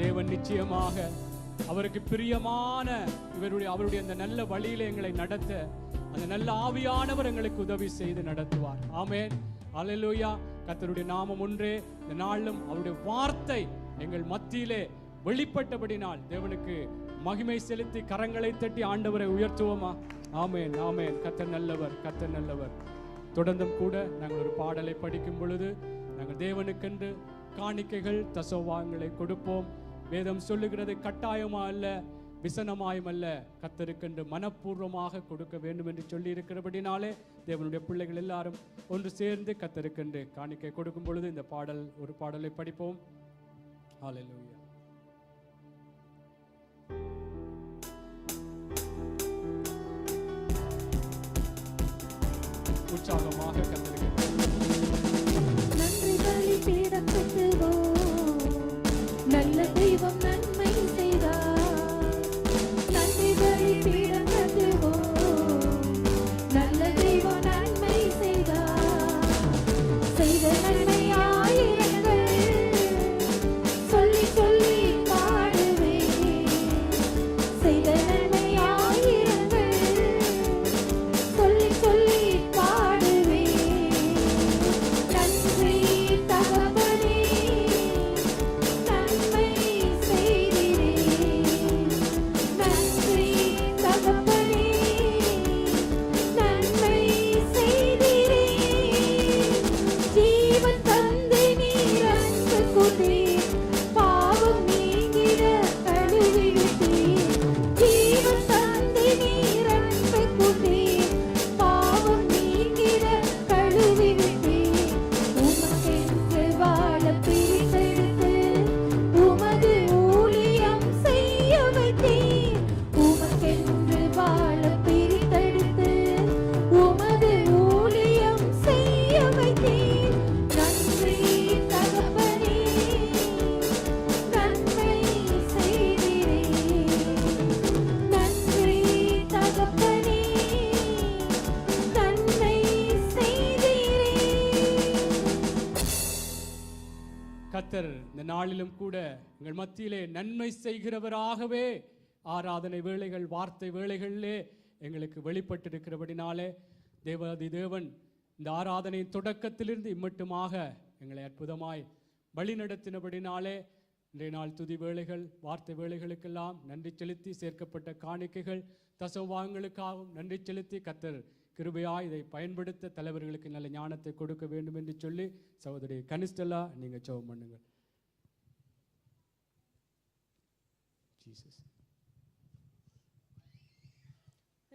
தேவன் நிச்சயமாக அவருக்கு பிரியமான அவருடைய அந்த நல்ல வழியிலே எங்களை நடத்த அந்த நல்ல ஆவியானவர் எங்களுக்கு உதவி செய்து நடத்துவார். ஆமென், அல்லேலூயா. கர்த்தருடைய நாமம் ஒன்றே. இந்த நாளிலும் அவருடைய வார்த்தை எங்கள் மத்தியிலே வெளிப்பட்டபடினால் தேவனுக்கு மகிமை செலுத்தி கரங்களை தட்டி ஆண்டவரை உயர்த்துவோமா? ஆமென், ஆமென். கர்த்தர் நல்லவர், கர்த்தர் நல்லவர். தொடர்ந்தும் கூட நாங்கள் ஒரு பாடலை படிக்கும் பொழுது நாங்கள் தேவனுக்கென்று காணிக்கைகள் தசோவாங்களை கொடுப்போம். வேதம் சொல்லுகிறது கட்டாயமா அல்ல, விசனமாயும் அல்ல, கர்த்தருக்கென்று மனப்பூர்வமாக கொடுக்க வேண்டும் என்று சொல்லி இருக்கிறபடினாலே தேவனுடைய பிள்ளைகள் எல்லாரும் ஒன்று சேர்ந்து கர்த்தருக்கென்று காணிக்கை கொடுக்கும் பொழுது இந்த ஒரு பாடலை படிப்போம். ஹல்லேலூயா. உற்சாகமாக கர்த்தருக்கு நன்றி பலிபீடத்துக்கு வா, நல்ல தெய்வம் நன்மை செய்தார். நன்றி பலிபீடத்துக்கு வா, நல்ல தெய்வம் நன்மை செய்தார். செய்த நன்மை ஆயிரங்கள் சொல்லி சொல்லி பாடுவேன். செய்த நன்மை ஆயிரங்கள் சொல்லி சொல்லி பாடுவேன். நன்றி தகப்பனே, நன்மை செய்தீரே. நன்றி தகப்பனே, நன்மை செய்தீரே. ஜீவன் தந்து நீர் அன்பு கூர்ந்தீர். பாவம் நீங்கிட கழுவி விட்டீர். ஜீவன் தந்து நீர் அன்பு கூர்ந்தீர். பாவம் நீங்கிட கழுவி விட்டீர். உமக்கென்று வாழ பிரித்தெடுத்து உமது ஊழியம் செய்ய வைத்தீர். உமக்கென்று வாழ பிரித்தெடுத்து உமது ஊழியம் செய்ய வைத்தீர். நன்றி தகப்பனே, நன்மை செய்தீரே. நன்றி தகப்பனே, நன்மை செய்தீரே. கர்த்தர் இந்த நாளிலும் கூட எங்கள் மத்தியிலே நன்மை செய்கிறவராகவே ஆராதனை வேளைகள், வார்த்தை வேளைகளிலே எங்களுக்கு வெளிப்பட்டிருக்கிறபடினாலே தேவாதி தேவன் இந்த ஆராதனையின் தொடக்கத்திலிருந்து இம்மட்டுமாக எங்களை அற்புதமாய் வழி நடத்தினபடினாலே இன்றைய நாள் துதி வேளைகள், வார்த்தை வேளைகளுக்கெல்லாம் நன்றி செலுத்தி சேர்க்கப்பட்ட காணிக்கைகள் தசவாங்களுக்காகவும் நன்றி செலுத்தி கர்த்தர் கிருபையாய் இதை பயன்படுத்த தலைவர்களுக்கு நல்ல ஞானத்தை கொடுக்க வேண்டும் என்று சொல்லி சகோதரி கனிஸ்டலா நீங்க ஜெபம் பண்ணுங்க. ஜீசஸ்.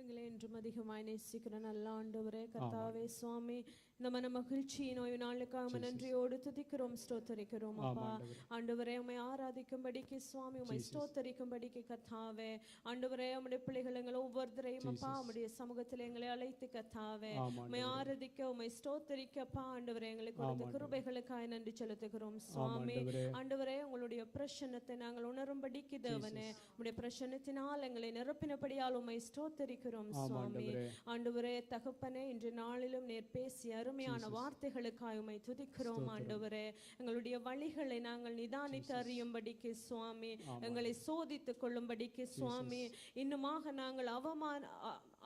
எங்களை என்றும் அதிகமாய் நேசிக்கிற நல்ல ஆண்டவரே, கர்த்தாவே சுவாமி, இந்த மன மகிழ்ச்சியின் ஓய்வு நாளுக்காக நன்றியோடு துதிக்கிறோம், ஸ்தோத்தரிக்கிறோம் அப்பா. ஆண்டவரே, உம்மை ஆராதிக்கும்படிக்கு சுவாமி, உம்மை ஸ்தோத்தரிக்கும்படிக்கு கர்த்தாவே, ஆண்டவரே, உம்முடைய பிள்ளைகள் எங்களை ஒவ்வொருத்தரையும் அப்பா உம்முடைய சமூகத்தில் எங்களை அழைத்து கர்த்தாவே உம்மை ஆராதிக்க, உம்மை ஸ்தோத்தரிக்க அப்பா ஆண்டவரே எங்களுக்கு கொடுத்த கிருபைகளுக்காக நன்றி செலுத்துகிறோம் சுவாமி. ஆண்டவரே, உங்களுடைய பிரசன்னத்தை நாங்கள் உணரும்படிக்கு தேவனே, உம்முடைய பிரசன்னத்தினால் எங்களை நிரப்பினபடியால் உம்மை ஸ்தோத்தரிக்கிறோம் சுவாமி. ஆண்டவரே தகப்பனே, இன்று நாளிலும் நேர் பேசிய அருமையான வார்த்தைகளுக்காக உம்மை துதிக்கிறோம் ஆண்டவரே. எங்களுடைய வழிகளை நாங்கள் நிதானித்து அறியும்படிக்கு சுவாமி, எங்களை சோதித்துக் கொள்ளும்படிக்கு சுவாமி, இன்னுமாக நாங்கள்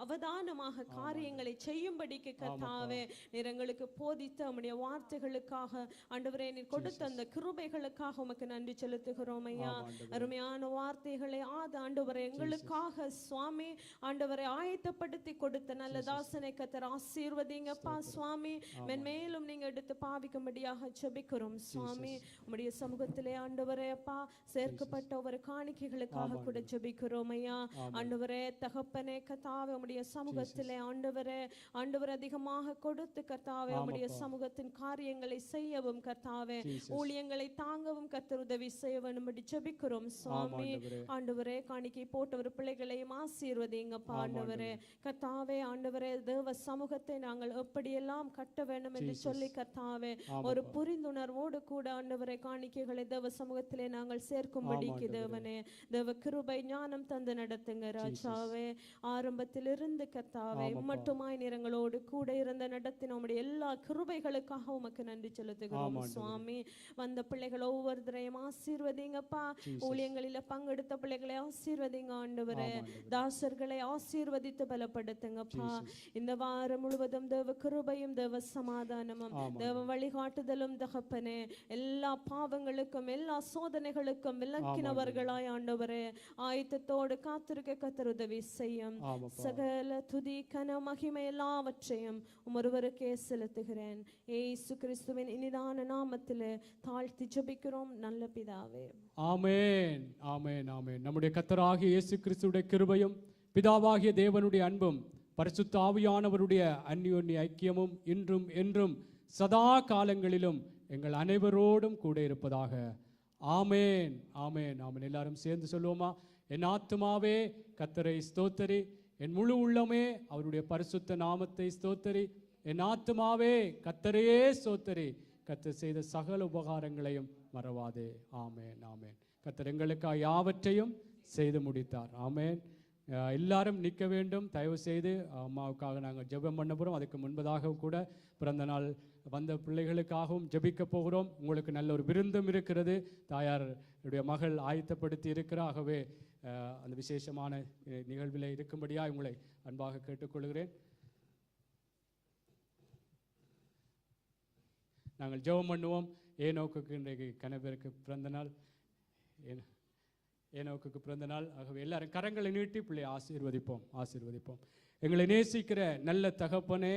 அவதானமாக காரியங்களை செய்யும்படிக்கு கர்த்தாவே நீர் எங்களுக்கு போதித்த உம்முடைய வார்த்தைகளுக்காக ஆண்டவரே, நீர் கொடுத்த அந்த கிருபைகளுக்காக உமக்கு நன்றி செலுத்துகிறோம் ஐயா. அருமையான வார்த்தைகளை ஆண்டவரே எங்களுக்காக சுவாமி ஆண்டவரை ஆயத்தப்படுத்தி கொடுத்த நல்ல தாசனை கர்த்தர் ஆசீர்வதிங்கப்பா சுவாமி. மென்மேலும் நீங்க எடுத்து பாவிக்கும்படியாக ஜெபிக்கிறோம் சுவாமி. உம்முடைய சமூகத்திலே ஆண்டவரே அப்பா சேர்க்கப்பட்ட ஒவ்வொரு காணிக்கைகளுக்காக கூட ஜெபிக்கிறோம் ஐயா. ஆண்டவரே தகப்பனே கர்த்தாவே, உம்முடைய சமூகத்திலே ஆண்டவரே அதிகமாக கொடுத்து கர்த்தாவே உம்முடைய சமூகத்தின் காரியங்களை செய்யவும் கர்த்தாவே ஊழியங்களை தாங்கவும் கர்த்தர் உதவி செய்ய வேண்டும் என்று ஜெபிக்கிறோம் சுவாமி. ஆண்டவரே, காணிக்கை போட்டவர் பிள்ளைகளையும் ஆசீர்வதிங்கப்பா ஆண்டவரே. கர்த்தாவே ஆண்டவரே, தேவ சமூகத்தை நாங்கள் எப்படியெல்லாம் கட்ட வேண்டும் என்று சொல்லி கர்த்தாவே ஒரு புரிந்துணர்வோடு கூட ஆண்டவரை காணிக்கைகளை தேவ சமூகத்திலே நாங்கள் சேர்க்கும்படிக்கு தேவனே தேவ கிருபை ஞானம் தந்து நடத்துங்க ராஜாவே. ஆரம்பத்தில் இருந்து கர்த்தாவே மட்டுமாய் நிறங்களோடு கூட இருந்த நடத்தின உம்முடைய எல்லா கிருபைகளுக்காக உமக்கு நன்றி செலுத்துகிறோம் சுவாமி. வந்த பிள்ளைகள் ஒவ்வொருத்தரையும் ஆசீர்வதிங்கப்பா. ஊழியங்களில பங்கெடுத்த பிள்ளைகளை ஆசீர்வதிங்க ஆண்டவரே. தாசர்களை ஆசீர்வதித்து பலப்படுத்துங்கப்பா. இந்த வாரம் முழுவதும் தேவ கிருபையும் தேவ சமாதானமும் தேவ வழிகாட்டுதலும் தகப்பனே எல்லா பாவங்களுக்கும் எல்லா சோதனைகளுக்கும் விலக்கினவர்களாய் ஆண்டவரே ஆயத்தத்தோடு காத்திருக்க கர்த்தர் உதவி செய்யும். சகல துதி கன மகிமை எல்லாவற்றையும் ஒருவருக்கே செலுத்துகிறேன். இயேசு கிறிஸ்துவின் இனிதான நாமத்திலே தாழ்த்தி ஜெபிக்கிறோம் நல்ல பிதாவே. ஆமென் ஆமென் ஆமென். நம்முடைய கர்த்தராகிய இயேசு கிறிஸ்துவுடைய கிருபையும் பிதாவாகிய தேவனுடைய அன்பும் பரிசுத்த ஆவியானவருடைய அந்யோன்ய ஐக்கியமும் இன்றும் என்றும் சதா காலங்களிலும் எங்கள் அனைவரோடும் கூட இருப்பதாக. ஆமென் ஆமென் ஆமென். எல்லாரும் சேர்ந்து சொல்லுவோமா? என் ஆத்துமாவே கர்த்தரை ஸ்தோத்தரி, என் முழு உள்ளமே அவருடைய பரிசுத்த நாமத்தை ஸ்தோத்தரி. என் ஆத்துமாவே கர்த்தரையே ஸ்தோத்தரி, கர்த்தர் செய்த சகல உபகாரங்களையும் மறவாதே. ஆமென் ஆமென். கர்த்தர் எங்களுக்காக யாவற்றையும் செய்து முடித்தார். ஆமென். எல்லாரும் நிற்க வேண்டும். தயவு செய்து அம்மாவுக்காக நாங்கள் ஜெபம் பண்ண போகிறோம். அதுக்கு முன்பதாக கூட பிறந்த நாள் வந்த பிள்ளைகளுக்காகவும் ஜெபிக்க போகிறோம். உங்களுக்கு நல்ல ஒரு விருந்தும் இருக்கிறது. தாயாருடைய மகள் ஆயத்தப்படுத்தி இருக்கிறார். ஆகவே அந்த விசேஷமான நிகழ்வில் இருக்கும்படியாக உங்களை அன்பாக கேட்டுக்கொள்கிறேன். நாங்கள் ஜெபம் பண்ணுவோம். ஏனோக்குக்கு இன்றைக்கு கணவருக்கு பிறந்த நாள். ஏனோக்குக்கு பிறந்த நாள். ஆகவே எல்லாரும் கரங்களை நீட்டி பிள்ளை ஆசீர்வதிப்போம். எங்களை நேசிக்கிற நல்ல தகப்பனே,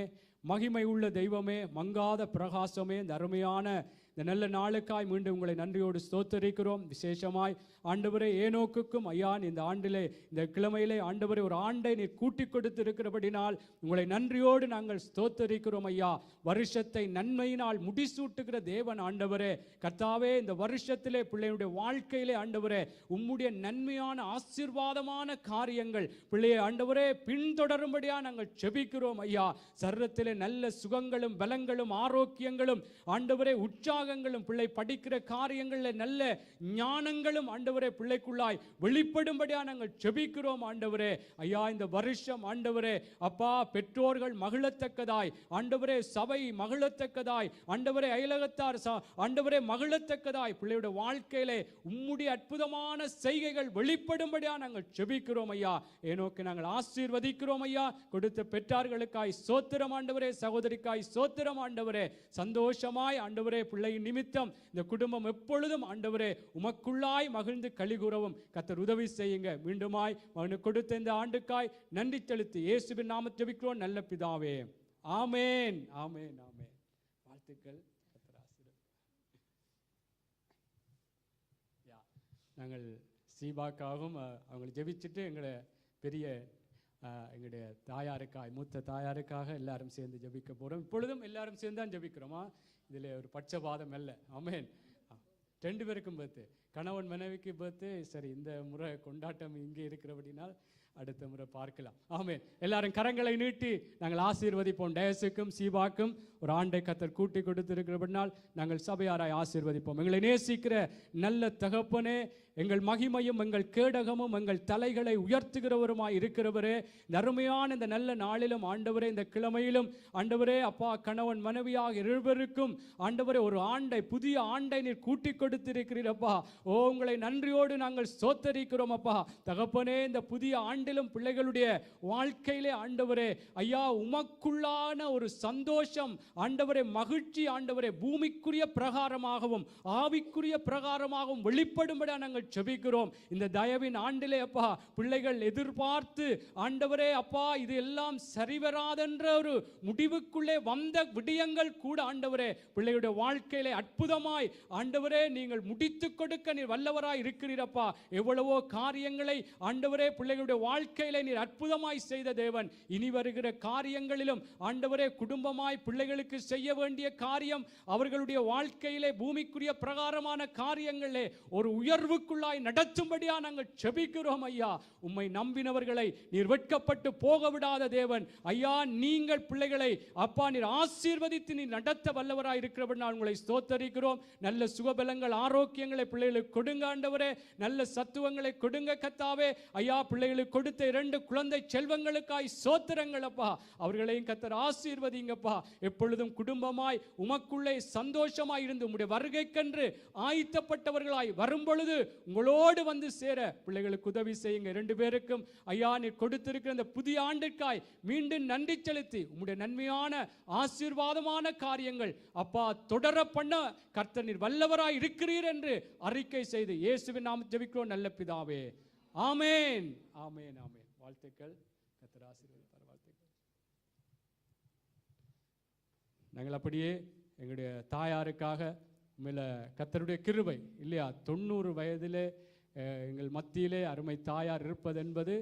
மகிமை உள்ள தெய்வமே, மங்காத பிரகாசமே, இந்த அருமையான இந்த நல்ல நாளுக்காய் மீண்டும் உங்களை நன்றியோடு ஸ்தோத்தரிக்கிறோம். விசேஷமாய் ஆண்டவரே ஏனோக்குக்கும் ஐயா இந்த ஆண்டிலே இந்த கிழமையிலே ஆண்டவரே ஒரு ஆண்டை நீர் கூட்டி கொடுத்து இருக்கிறபடினால் உங்களை நன்றியோடு நாங்கள் ஸ்தோத்தரிக்கிறோம் ஐயா. வருஷத்தை நன்மையினால் முடிசூட்டுகிற தேவன் ஆண்டவரே, கர்த்தாவே இந்த வருஷத்திலே பிள்ளையுடைய வாழ்க்கையிலே ஆண்டவரே உம்முடைய நன்மையான ஆசீர்வாதமான காரியங்கள் பிள்ளையை ஆண்டவரே பின்தொடரும்படியா நாங்கள் செபிக்கிறோம் ஐயா. சரீரத்திலே நல்ல சுகங்களும் பலங்களும் ஆரோக்கியங்களும் ஆண்டவரே உற்சாகங்களும் பிள்ளை படிக்கிற காரியங்களில் நல்ல ஞானங்களும் ஆண்டவரே பிள்ளைக்குள்ளாய் வெளிப்படும்படியா நாங்கள் செபிக்கிறோம் ஆண்டவரே. ஐயா இந்த வருஷம் ஆண்டவரே அப்பா பெற்றோர்கள் மகிழத்தக்கதாய் ஆண்டவரே, சபை மகிழத்தக்கதாய் ஆண்டவரே, அயலகத்தார் ஆண்டவரே மகிழத்தக்கதாய் பிள்ளையுடைய வாழ்க்கையிலே உம்முடைய அற்புதமான செய்கைகள் வெளிப்படும்படியா நாங்கள் செபிக்கிறோம் ஐயா. ஏனோக்கு நாங்கள் ஆசீர்வதிக்கிறோம் ஐயா. கொடுத்த பெற்றார்களுக்காய் சோத்திரம் ஆண்டவரே, சகோதரிக்காய் சோத்திரம் ஆண்டவரே. சந்தோஷமாய் ஆண்டவரே பிள்ளையின் நிமித்தம் இந்த குடும்பம் எப்பொழுதும் ஆண்டவரே உமக்குள்ளாய் மகிழ்ந்து கலிகூறவும் கர்த்தர் உதவி செய்யுங்க. மீண்டுமாய் மகனுக்கு கொடுத்த இந்த ஆண்டுக்காய் நன்றி செலுத்தி இயேசுவின் நாமத்தில் ஜெபிக்கிறோம் நல்ல பிதாவே. ஆமென் ஆமென் ஆமென். வாழ்த்துக்கள். நாங்கள் சீபாக்காகவும் அவங்களை ஜெபிச்சுட்டு எங்களை பெரிய எங்களுடைய தாயாருக்காய் மூத்த தாயாருக்காக எல்லாரும் சேர்ந்து ஜெபிக்க போகிறோம். இப்பொழுதும் எல்லாரும் சேர்ந்து தான் ஜெபிக்கிறோமா? இதில் ஒரு பட்சபாதம் அல்ல. ஆமென். 2 பேருக்கும் பர்த்டே, கணவன் மனைவிக்கு பர்த்டே. சரி, இந்த முறை கொண்டாட்டம் இங்கே இருக்கிறபடினால் அடுத்த முறை பார்க்கலாம். ஆமென். எல்லாரும் கரங்களை நீட்டி நாங்கள் ஆசீர்வதிப்போம். டயஸுக்கும் சீபாக்கும் ஒரு ஆண்டை கர்த்தர் கூட்டி கொடுத்திருக்கிறபடினால் நாங்கள் சபையாராய் ஆசீர்வதிப்போம். எங்களை நேசிக்கிற நல்ல தகப்பனே, எங்கள் மகிமையும் எங்கள் கேடகமும் எங்கள் தலைகளை உயர்த்துகிறவருமாய் இருக்கிறவரே, அருமையான இந்த நல்ல நாளிலும் ஆண்டவரே இந்த கிழமையிலும் ஆண்டவரே அப்பா கணவன் மனைவியாக இருவருக்கும் ஆண்டவரே ஒரு ஆண்டை புதிய ஆண்டை நீர் கூட்டி கொடுத்திருக்கிறீரப்பா. ஓ உங்களை நன்றியோடு நாங்கள் ஸ்தோத்தரிக்கிறோம் அப்பா. தகப்பனே இந்த புதிய ஆண்டிலும் பிள்ளைகளுடைய வாழ்க்கையிலே ஆண்டவரே ஐயா உமக்குள்ளான ஒரு சந்தோஷம் ஆண்டவரே, மகிழ்ச்சி ஆண்டவரே பூமிக்குரிய பிரகாரமாகவும் ஆவிக்குரிய பிரகாரமாகவும் வெளிப்படும்படியா நாங்கள் ஜெபிக்கிறோம். இந்த தயவின் ஆண்டிலே அப்பா பிள்ளைகள் எதிர்பார்த்து ஆண்டவரே அப்பா இது எல்லாம் சரிவராதென்ற ஒரு முடிவுக்குள்ளே வந்த விடயங்கள் கூட ஆண்டவரே பிள்ளையுடைய வாழ்க்கையிலே அற்புதமாய் ஆண்டவரே நீங்கள் முடித்து கொடுக்க நீர் வல்லவராய் இருக்கிறீரப்பா. எவ்வளவோ காரியங்களை ஆண்டவரே பிள்ளைகளுடைய வாழ்க்கையிலே நீர் அற்புதமாய் செய்த தேவன். இனி வருகிற காரியங்களிலும் ஆண்டவரே குடும்பமாய் பிள்ளைகளுக்கு செய்ய வேண்டிய காரியம் அவர்களுடைய வாழ்க்கையிலே பூமிக்குரிய பிரகாரமான காரியங்களே ஒரு உயர்வுக்கு உமக்குள்ளாய் நடத்தும்படியா நாங்கள் செபிக்கிறோம் ஐயா. உம்மை நம்பினவர்களை நீர் வெட்கப்பட்டு போக விடாத தேவன் ஐயா. நீங்கள் பிள்ளைகளை அப்பா நீர் ஆசீர்வதித்து நீர் நடத்த வல்லவராய் இருக்கிறபடியால் உங்களை ஸ்தோத்தரிக்கிறோம். நல்ல சுகபலங்கள் ஆரோக்கியங்களை பிள்ளைகளுக்கு கொடுங்க ஆண்டவரே. நல்ல சத்துவங்களை கொடுங்க கத்தாவே ஐயா. பிள்ளைகளுக்கு கொடுத்த 2 குழந்தை செல்வங்களுக்காய் ஸ்தோத்திரங்கள் அப்பா. அவர்களையும் கத்தர் ஆசீர்வதிங்கப்பா. எப்பொழுதும் குடும்பமாய் உமக்குள்ளே சந்தோஷமாய் இருந்து உம்முடைய வருகைக்கென்று ஆயத்தப்பட்டவர்களாய் வரும்பொழுது உங்களோடு வந்து சேர பிள்ளைகளுக்கு உதவி செய்யுங்க. 2 பேருக்கும் ஐயா நீர் கொடுத்திருக்கிற இந்த புதிய ஆண்டிற்காய் மீண்டும் நன்றி செலுத்தி உம்முடைய நன்மையான ஆசீர்வாதமான காரியங்கள் அப்பா தொடர பண்ண கர்த்தர் நீர் வல்லவராய் இருக்கிறீர் என்று அறிக்கை செய்து இயேசுவின் நாமத்தில் ஜெபிக்கிறோம் நல்ல பிதாவே. ஆமென் ஆமென் ஆமென். வாழ்த்துக்கள். கர்த்தர் ஆசீர்வதிப்பார். வாழ்த்துக்கள். நாங்கள் அப்படியே எங்களுடைய தாயாருக்காக மேல கர்த்தருடைய கிருபை இல்லையா 90 வயதிலே எங்கள் மத்தியிலே அருமை தாயார் இருப்பது என்பது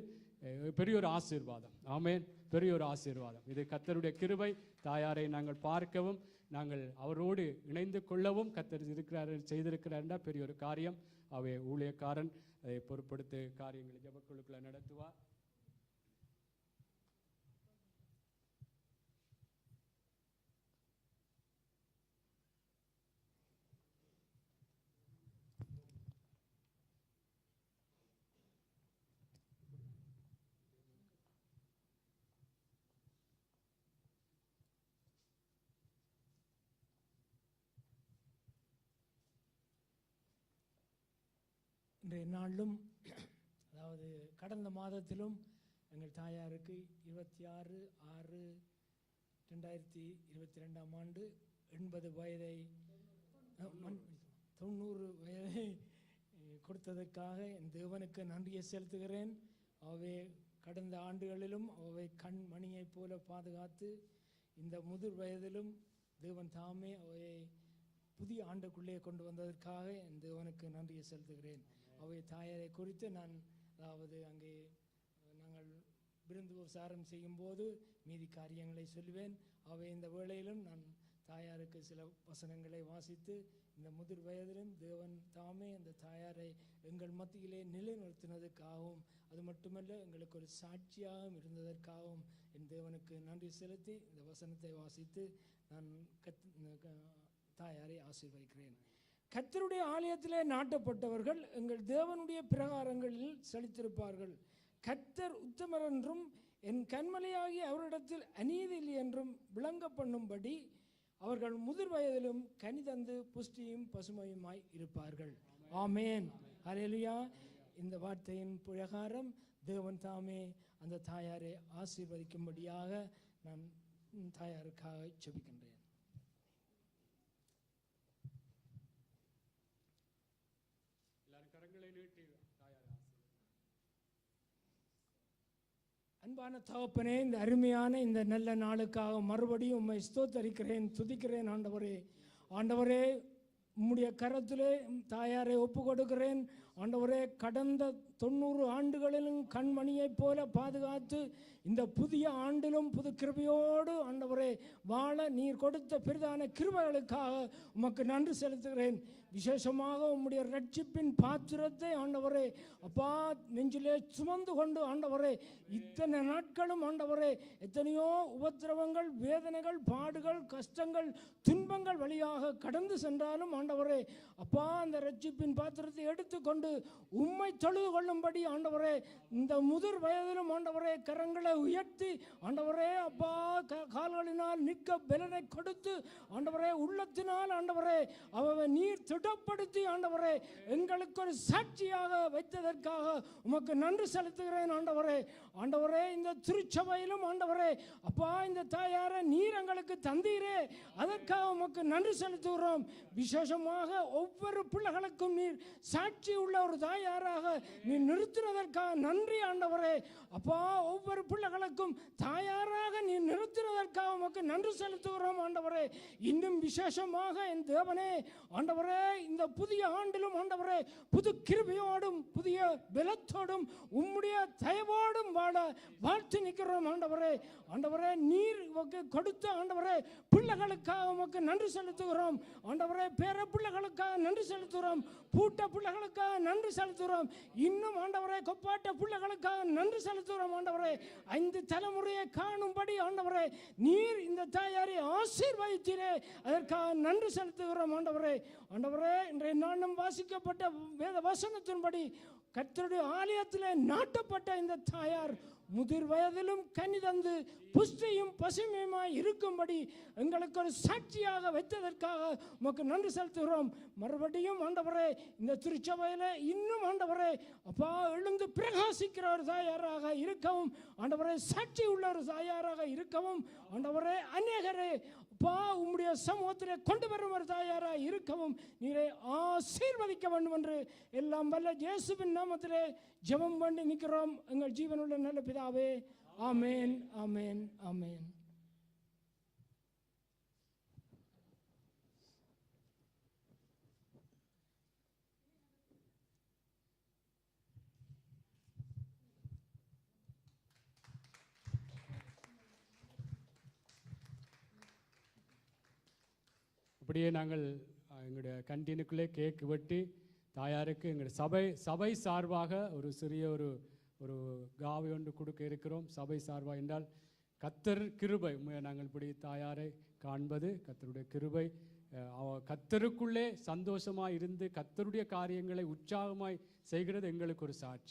பெரிய ஒரு ஆசீர்வாதம். ஆமென். பெரிய ஒரு ஆசீர்வாதம். இது கர்த்தருடைய கிருபை. தாயாரை நாங்கள் பார்க்கவும் நாங்கள் அவரோடு இணைந்து கொள்ளவும் கர்த்தர் இருக்கிறார் செய்திருக்கிறார் பெரிய ஒரு காரியம். அவை ஊழியக்காரன் அதை பொறுப்படுத்த காரியங்களை ஜெபக்குழுக்களை நடத்துவார். இன்றைய நாளிலும் அதாவது கடந்த மாதத்திலும் எங்கள் தாயாருக்கு 26/6/2022 80 வயதை 90 வயதை கொடுத்ததற்காக என் தேவனுக்கு நன்றியை செலுத்துகிறேன். அவை கடந்த ஆண்டுகளிலும் அவை கண்மணியைப் போல பாதுகாத்து இந்த முதிர் வயதிலும் தேவன் தாமே அவை புதிய ஆண்டுக்குள்ளே கொண்டு வந்ததற்காக என் தேவனுக்கு நன்றியை செலுத்துகிறேன். அவை தாயாரை குறித்து நான் அதாவது அங்கே நாங்கள் விருந்து உபசாரம் செய்யும்போது மீதி காரியங்களை சொல்லுவேன். அவை இந்த வேளையிலும் நான் தாயாருக்கு சில வசனங்களை வாசித்து இந்த முதிர் வயதிலும் தேவன் தாமே அந்த தாயாரை எங்கள் மத்தியிலே நிலைநிறுத்தினதற்காகவும் அது மட்டுமல்ல எங்களுக்கு ஒரு சாட்சியாகவும் இருந்ததற்காகவும் என் தேவனுக்கு நன்றி செலுத்தி இந்த வசனத்தை வாசித்து நான் தாயாரை ஆசீர்வதிக்கிறேன். கர்த்தருடைய ஆலயத்திலே நாட்டப்பட்டவர்கள் எங்கள் தேவனுடைய பிரகாரங்களில் செழித்திருப்பார்கள். கர்த்தர் உத்தமர் என்றும் என் கண்மலையாகி அவரிடத்தில் அநீதி இல்லை என்றும் விளங்க பண்ணும்படி அவர்கள் முதிர் வயதிலும் கனிதந்து புஷ்டியும் பசுமையுமாய் இருப்பார்கள். ஆமேன். ஹல்லேலூயா. இந்த வார்த்தையின் பிரகாரம் தேவன் தாமே அந்த தாயாரை ஆசீர்வதிக்கும்படியாக நான் தாயாருக்காக ஜெபிக்கின்றேன். அன்பான தகப்பனே, இந்த அருமையான இந்த நல்ல நாளுக்காக மறுபடியும் உம்மை ஸ்தோத்தரிக்கிறேன், துதிக்கிறேன். ஆண்டவரே, ஆண்டவரே உம்முடைய கரத்திலே தாயாரை ஒப்பு கொடுக்கிறேன். ஆண்டவரே, கடந்த 90 ஆண்டுகளிலும் கண்மணியைப் போல பாதுகாத்து இந்த புதிய ஆண்டிலும் புது கிருபையோடு ஆண்டவரே வாழ நீர் கொடுத்த பெரிதான கிருபைகளுக்காக உமக்கு நன்றி செலுத்துகிறேன். விசேஷமாக உம்முடைய ரட்சிப்பின் பாத்திரத்தை ஆண்டவரே அப்பா நெஞ்சிலே சுமந்து கொண்டு ஆண்டவரே இத்தனை நாட்களும் ஆண்டவரே எத்தனையோ உபத்திரவங்கள், வேதனைகள், பாடுகள், கஷ்டங்கள், துன்பங்கள் வழியாக கடந்து சென்றாலும் ஆண்டவரே அப்பா அந்த ரட்சிப்பின் பாத்திரத்தை எடுத்துக்கொண்டு உம்மை தொழுது கொள்ளும்படி ஆண்டவரே இந்த முதிர் வயதிலும் ஆண்டவரே கரங்களை உயர்த்தி ஆண்டவரே அப்பா கால்களினால் நிற்க பலனை கொடுத்து ஆண்டவரே உள்ளத்தினால் ஆண்டவரே அவரை நீர் திடப்படுத்தி ஆண்டவரே எங்களுக்கு ஒரு சாட்சியாக வைத்ததற்காக உமக்கு நன்றி செலுத்துகிறேன். ஆண்டவரே, ஆண்டவரே இந்த திருச்சபையிலும் ஆண்டவரே அப்பா இந்த தாயாரை நீர் எங்களுக்கு தந்தீரே, அதற்காக உமக்கு நன்றி செலுத்துகிறோம். விசேஷமாக ஒவ்வொரு பிள்ளைகளுக்கும் நீர் சாட்சி உள்ள ஒரு தாயாராக நீர் நிறுத்தினதற்காக நன்றி. ஆண்டவரே அப்பா ஒவ்வொரு பிள்ளைகளுக்கும் தாயாராக நீர் நிறுத்தினதற்காக உமக்கு நன்றி செலுத்துகிறோம். ஆண்டவரே, இன்னும் விசேஷமாக என் தேவனே ஆண்டவரே இந்த புதிய ஆண்டிலும் ஆண்டவரே புது கிருபையோடும் புதிய பலத்தோடும் உம்முடைய தயவோடும் வாழ வாழ்த்து நிற்கிறோம். ஆண்டவரே, ஆண்டவரே நீர் கொடுத்த ஆண்டவரே பிள்ளைகளுக்காக உமக்கு நன்றி செலுத்துகிறோம். ஆண்டவரே பேர பிள்ளைகளுக்காக நன்றி செலுத்துகிறோம். பூட்ட பிள்ளைகளுக்காக நன்றி செலுத்துகிறோம். இன்னும் ஆண்டவரே கொப்பாட்ட பிள்ளைகளுக்காக நன்றி செலுத்துகிறோம். ஆண்டவரே 5 தலைமுறையை காணும்படி ஆண்டவரே நீர் இந்த தாயாரை ஆசீர்வதித்தீரே, அதற்காக நன்றி செலுத்துகிறோம். ஆண்டவரே இன்றைய நாளும் வாசிக்கப்பட்ட வேத வசனத்தின்படி கர்த்தருடைய ஆலயத்திலே நாட்டப்பட்ட இந்த தாயார் முதிர் வயதிலும் கனி தந்து புஷ்டியும் பசுமையுமாய் இருக்கும்படி எங்களுக்கு ஒரு சாட்சியாக வைத்ததற்காக உமக்கு நன்றி செலுத்துகிறோம். மறுபடியும் ஆண்டவரே இந்த திருச்சபையில் இன்னும் ஆண்டவரே அப்பா எழுந்து பிரகாசிக்கிற ஒரு தாயாராக இருக்கவும், ஆண்டவரே சாட்சி உள்ள ஒரு தாயாராக இருக்கவும், ஆண்டவரே அநேகரே அப்பா உம்முடைய சமூகத்திலே கொண்டு வரும் ஒரு தாயாராக இருக்கவும் நீரை ஆசீர்வதிக்க வேண்டும் என்று எல்லாம் வல்ல இயேசுவின் நாமத்திலே ஜெபம் பண்ணி நிற்கிறோம் எங்கள் ஜீவனுள்ள நல்ல பிதாவே. ஆமேன், ஆமேன், ஆமேன். அப்படியே நாங்கள் எங்களுடைய கண்டீனுக்குள்ளே கேக் வெட்டி தாயாருக்கு எங்களுடைய சபை சார்பாக ஒரு சிறிய ஒரு காவி ஒன்று கொடுக்க இருக்கிறோம். சபை சார்பாக என்றால் கர்த்தர் கிருபை, நாங்கள் இப்படி தாயாரை காண்பது கர்த்தருடைய கிருபை. கர்த்தருக்குள்ளே சந்தோஷமாய் இருந்து கர்த்தருடைய காரியங்களை உற்சாகமாய் செய்கிறது எங்களுக்கு ஒரு சாட்சி.